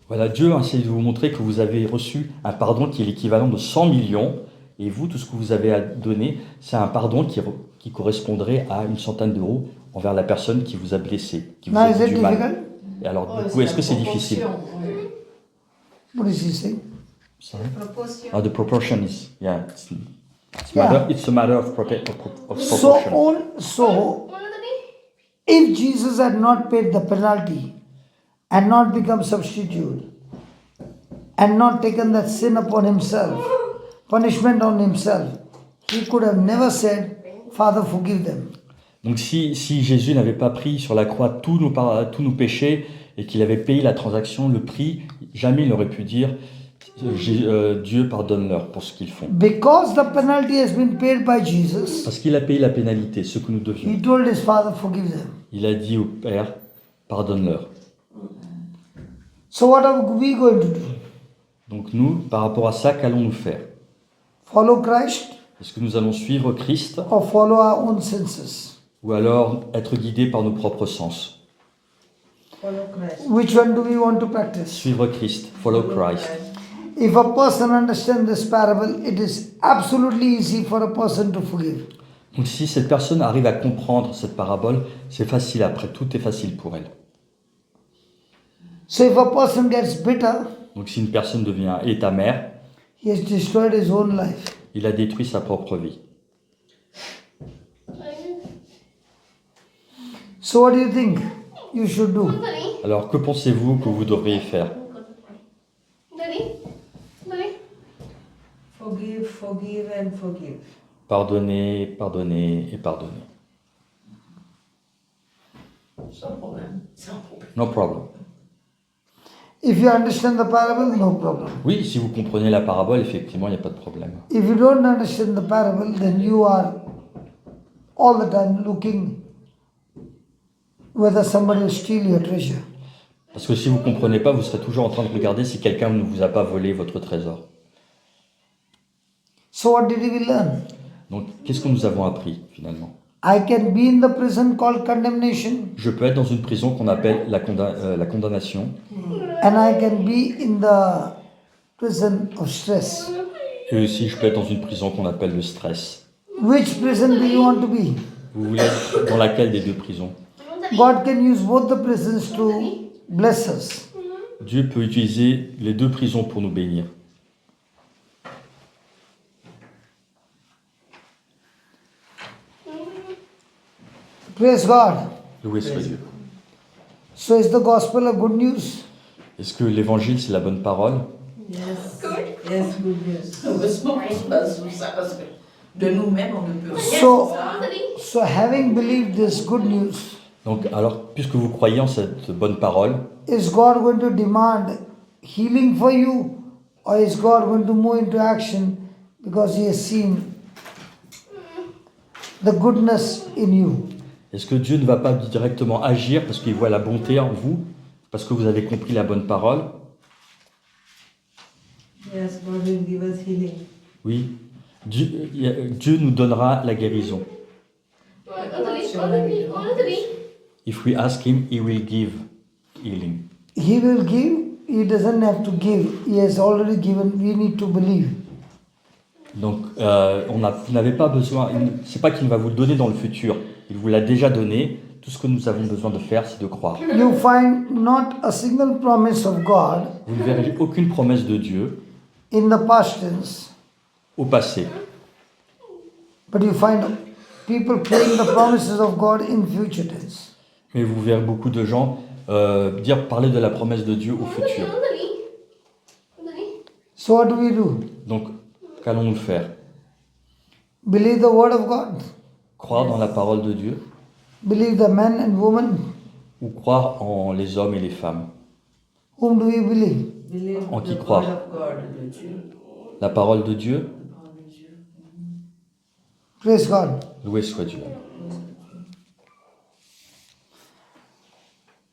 Voilà, Dieu essaie de vous montrer que vous avez reçu un pardon qui est l'équivalent de 100 millions. Et vous, tout ce que vous avez à donner, c'est un pardon qui correspondrait à une centaine d'euros envers la personne qui vous a blessé, qui vous Now a is dit it du mal. difficult? Et alors, du coup, est-ce que c'est difficile? What is he saying? Sorry? Proportion. The proportion is, yeah, Yeah. it's a matter of So, proportion. so if Jesus had not paid the penalty and not become substitute and not taken that sin upon himself, punishment on himself, he could have never said, Father, forgive them. Donc si Jésus n'avait pas pris sur la croix tous nos péchés et qu'il avait payé la transaction, le prix, jamais il aurait pu dire Dieu pardonne-leur pour ce qu'ils font. Because the penalty has been paid by Jesus, Parce qu'il a payé la pénalité, ce que nous devions. he told his Father, forgive them. Il a dit au Père, pardonne-leur. So what are we going to do? Donc nous, par rapport à ça, qu'allons-nous faire? Follow Christ Est-ce que nous allons suivre Christ or follow our own senses? ou alors être guidés par nos propres sens? Follow Christ. Which one do we want to practice? Suivre Christ, follow Christ. If a person understands this parable, it is absolutely easy for a person to forgive. Donc si cette personne arrive à comprendre cette parabole, c'est facile après, tout est facile pour elle. So if a person gets bitter, Donc si une personne est amère, he has destroyed his own life. il a détruit sa propre vie. So what do you think you should do? Alors que pensez-vous que vous devriez faire? Forgive and forgive. Pardonner, pardonner et pardonner. Sans problème. Sans problème. No problem. If you understand the parable, no problem. Oui, si vous comprenez la parabole, effectivement, il n'y a pas de problème. If you don't understand the parable, then you are all the time looking whether somebody will steal your treasure. Parce que si vous ne comprenez pas, vous serez toujours en train de regarder si quelqu'un ne vous a pas volé votre trésor. So what did we learn? Donc, qu'est-ce que nous avons appris, finalement? I can be in the prison called condemnation, Je peux être dans une prison qu'on appelle la condamnation, and I can be in the prison of stress. et aussi je peux être dans une prison qu'on appelle le stress. Which prison do you want to be? Vous voulez être dans laquelle des deux prisons? God can use both the prisons to bless us. Dieu peut utiliser les deux prisons pour nous bénir. Praise God. Loué soit Dieu. So is the gospel a good news? Est-ce que l'évangile, c'est la bonne parole? Yes. Yes, good news. Heureusement qu'on se base sur ça parce que de nous-mêmes, on ne peut rien. So, so having believed this good news, Donc, alors, puisque vous croyez en cette bonne parole, is God going to demand healing for you, or is God going to move into action because He has seen the goodness in you? est-ce que Dieu ne va pas directement agir parce qu'il voit la bonté en vous, parce que vous avez compris la bonne parole? Yes, God will give us healing. Oui. Dieu nous donnera la guérison. If we ask Him, He will give healing. He will give, He doesn't have to give, He has already given, we need to believe. Donc, vous n'avez pas besoin, c'est pas qu'il va vous le donner dans le futur, il vous l'a déjà donné. Tout ce que nous avons besoin de faire, c'est de croire. You find not a single promise of God Vous ne verrez aucune promesse de Dieu in the past tense, au passé, but you find people claim the promises of God in future tense. mais vous verrez beaucoup de gens parler de la promesse de Dieu au futur. So what do we do? Donc, qu'allons-nous faire? Believe the word of God? Croire dans la parole de Dieu Believe the men and women? ou croire en les hommes et les femmes? Whom do we believe? Believe En qui the croire? word of God. La parole de Dieu? Praise God. Loué soit Dieu.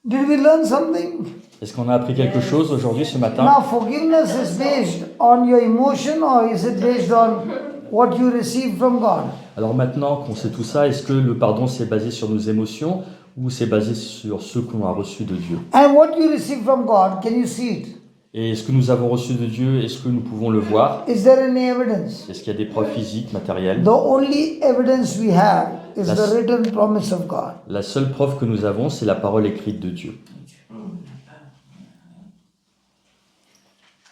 Did we learn something? Est-ce qu'on a appris quelque chose aujourd'hui, ce matin? Now, forgiveness is based on your emotion, or is it based on what you receive from God? Alors maintenant qu'on sait tout ça, est-ce que le pardon c'est basé sur nos émotions ou c'est basé sur ce qu'on a reçu de Dieu? And what you receive from God, can you see it? Et ce que nous avons reçu de Dieu, est-ce que nous pouvons le voir? Is there any evidence? Est-ce qu'il y a des preuves physiques, matérielles? The only evidence we have is That's- the written promise of God. La seule preuve que nous avons, c'est la parole écrite de Dieu.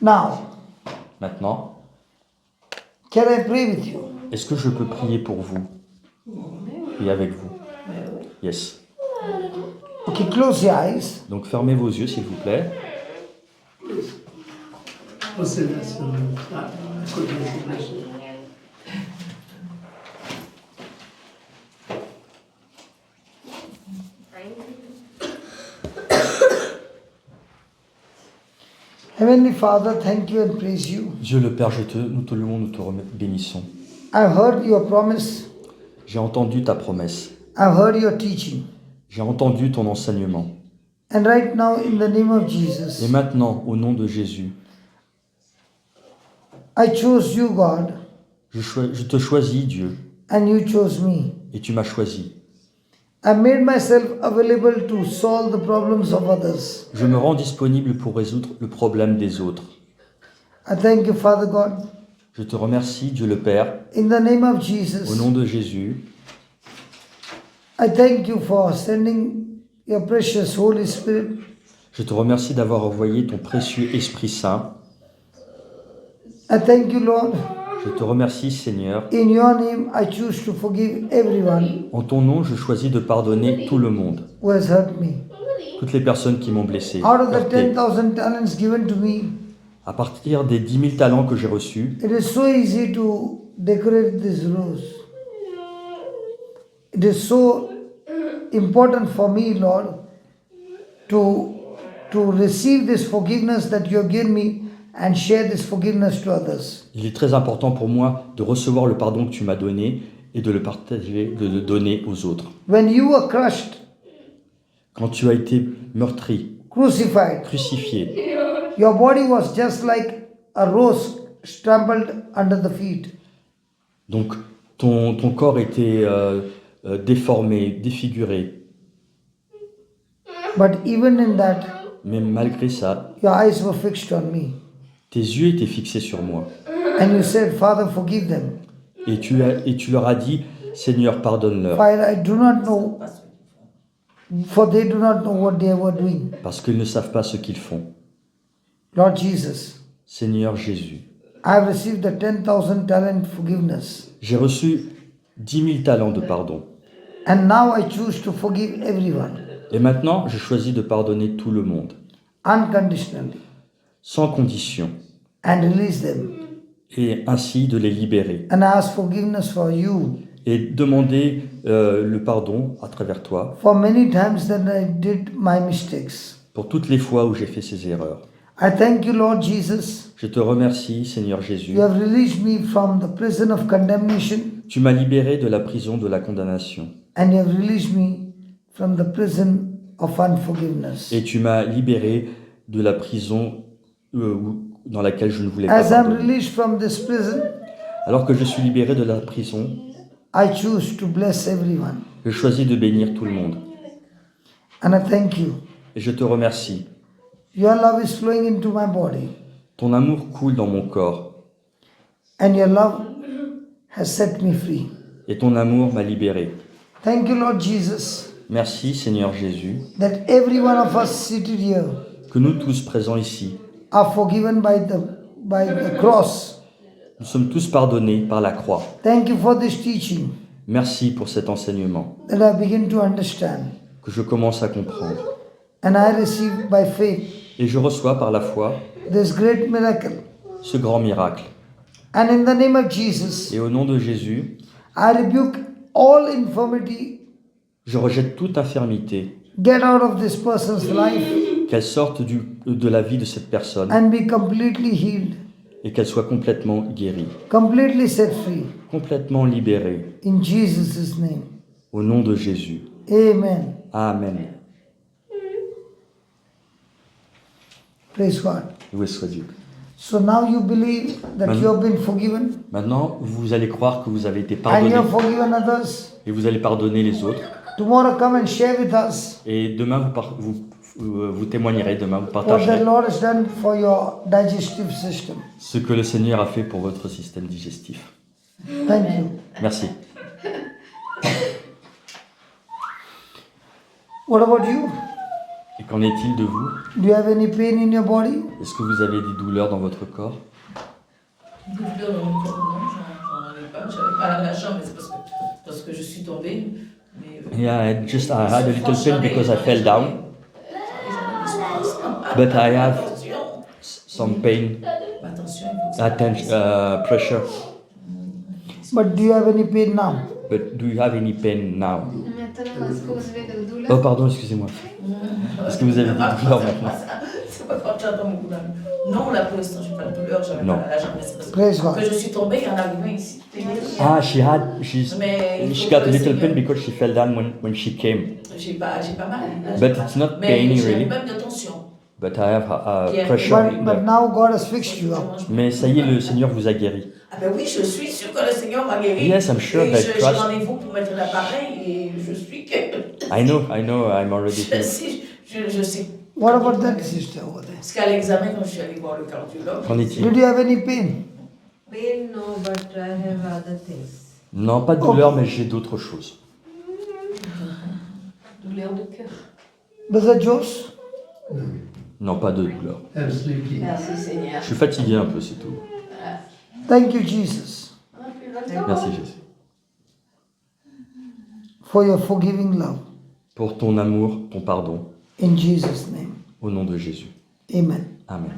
Now, Maintenant, can I pray with you? est-ce que je peux prier pour vous? Et avec vous? Yes. Okay, close your eyes. Donc fermez vos yeux, s'il vous plaît. Posez la sur à côté de la. Heavenly Father, thank you and praise you. Dieu le Père, nous te louons, nous te bénissons. I've heard your promise. J'ai entendu ta promesse. I've heard your teaching. J'ai entendu ton enseignement. And right now, in the name of Et Jesus, maintenant, au nom de Jésus, I chose you, God, je te choisis, Dieu, and you chose me. et tu m'as choisi. I made myself available to solve the problems of others. Je me rends disponible pour résoudre le problème des autres. I thank you, Father God, Je te remercie, Dieu le Père, in the name of au Jesus. nom de Jésus. I thank you for sending your precious Holy Spirit Je te remercie d'avoir envoyé ton précieux Esprit Saint. I thank you, Lord. Je te remercie, Seigneur. In your name, I choose to forgive everyone En ton nom, je choisis de pardonner tout le monde, who has hurt me. toutes les personnes qui m'ont blessé. Out of the heurté. 10,000 talents given to me, À partir des 10 000 talents que j'ai reçus, it is so easy to decorate this rose. It is so important for me, Lord, to receive this forgiveness that you have given me and share this forgiveness to others. il est très important pour moi de recevoir le pardon que tu m'as donné et de le partager, de le donner aux autres. When you were crushed, Quand tu as été meurtri, crucified, crucifié, your body was just like a rose trampled under the feet. donc ton corps était déformé, défiguré, But even in that, mais malgré ça, your eyes were fixed on me. tes yeux étaient fixés sur moi. And you said, Father, forgive them. Et tu leur as dit, Seigneur, pardonne-leur, For I do not know, for they do not know what they were doing. parce qu'ils ne savent pas ce qu'ils font. Lord Jesus, Seigneur Jésus, I have received the 10,000 talent forgiveness. j'ai reçu 10 000 talents de pardon. And now I choose to forgive everyone Et maintenant, je choisis de pardonner tout le monde, unconditionally sans condition, and release them et ainsi de les libérer. and ask forgiveness for you Et demander le pardon à travers toi for many times that I did my mistakes. pour toutes les fois où j'ai fait ces erreurs. I thank you, Lord Jesus. Je te remercie, Seigneur Jésus. You have released me from the prison of condemnation Tu m'as libéré de la prison de la condamnation and you have released me from the prison of unforgiveness. et tu m'as libéré de la prison dans laquelle je ne voulais pas As I'm pardonner. released from this prison, Alors que je suis libéré de la prison, I choose to bless everyone. je choisis de bénir tout le monde. And I thank you. Et je te remercie. Your love is flowing into my body, Ton amour coule dans mon corps and your love has set me free. et ton amour m'a libéré. Thank you, Lord Jesus, Merci, Seigneur Jésus, that every one of us seated here que nous tous présents ici, are forgiven by the cross. nous sommes tous pardonnés par la croix. Thank you for this teaching Merci pour cet enseignement that I begin to understand, que je commence à comprendre. and I receive by faith Et je reçois par la foi this great miracle. ce grand miracle. And in the name of Jesus, Et au nom de Jésus, I rebuke all infirmity. je rejette toute infirmité, Get out of this person's life qu'elle sorte de la vie de cette personne and be completely healed, et qu'elle soit complètement guérie, completely set free. complètement libérée. In Jesus' name. Au nom de Jésus. Amen. Amen. Praise God. Loué soit Dieu. So now you believe that you have been forgiven Maintenant, vous allez croire que vous avez été and pardonné you have forgiven others. et vous allez pardonner les autres. Tomorrow come and share with us Et demain, vous témoignerez, demain, vous what the partagerez Lord has done for your digestive system. ce que le Seigneur a fait pour votre système digestif. Thank you. Merci. What about you? Et qu'en est-il de vous? Do you have any pain in your body? Est-ce que vous avez des douleurs dans votre corps? Beaucoup de douleurs dans mon corps, non, j'en avais pas. J'avais pas la jambe, mais c'est parce que je suis tombée. Mais, Yeah, I had a little pain because I fell down, but I have attention, some pain, attention, il faut que ça- pressure. But do you have any pain now? But do you have any pain now? Maintenant, est-ce que vous avez de Oh, douleur? pardon, excusez-moi. Est-ce que vous avez des douleurs maintenant? C'est pas quand j'entends mon coup d'âme. Non, là pour l'instant, j'ai pas de douleur, j'avais Non. pas la jambe stressée. Praise Que God. je suis tombée en arrivant ici. Ah, she Mais il faut got que a le little Seigneur- pain because she fell down when she came. J'ai pas mal. Là, But j'ai it's mal. not Mais pain j'ai really. un problème de tension. But I have Yeah. pressure. But now God has fixed you up. Mais ça y est, le Seigneur vous a guéri. Ah ben oui, je suis sûre que le Seigneur m'a guéri. Yes, I'm sure Et that j'ai trust- rendez-vous pour mettre l'appareil et je suis que... I know, I'm already Je here. sais, je sais. What about that sister over there? Parce qu'à l'examen, quand je suis allée voir le cardiologue, Qu'en est-il? Did you have any pain? Pain, no, but I have other things. Non, pas de douleur, mais j'ai d'autres choses. Douleur de cœur. Brother Jose? Non, pas de douleur. I'm sleepy. Merci Seigneur. Je suis fatigué un peu, c'est tout. Thank you, Jesus, Merci Jésus. for your forgiving love. Pour ton amour, ton pardon, In Jesus' name. au nom de Jésus. Amen. Amen.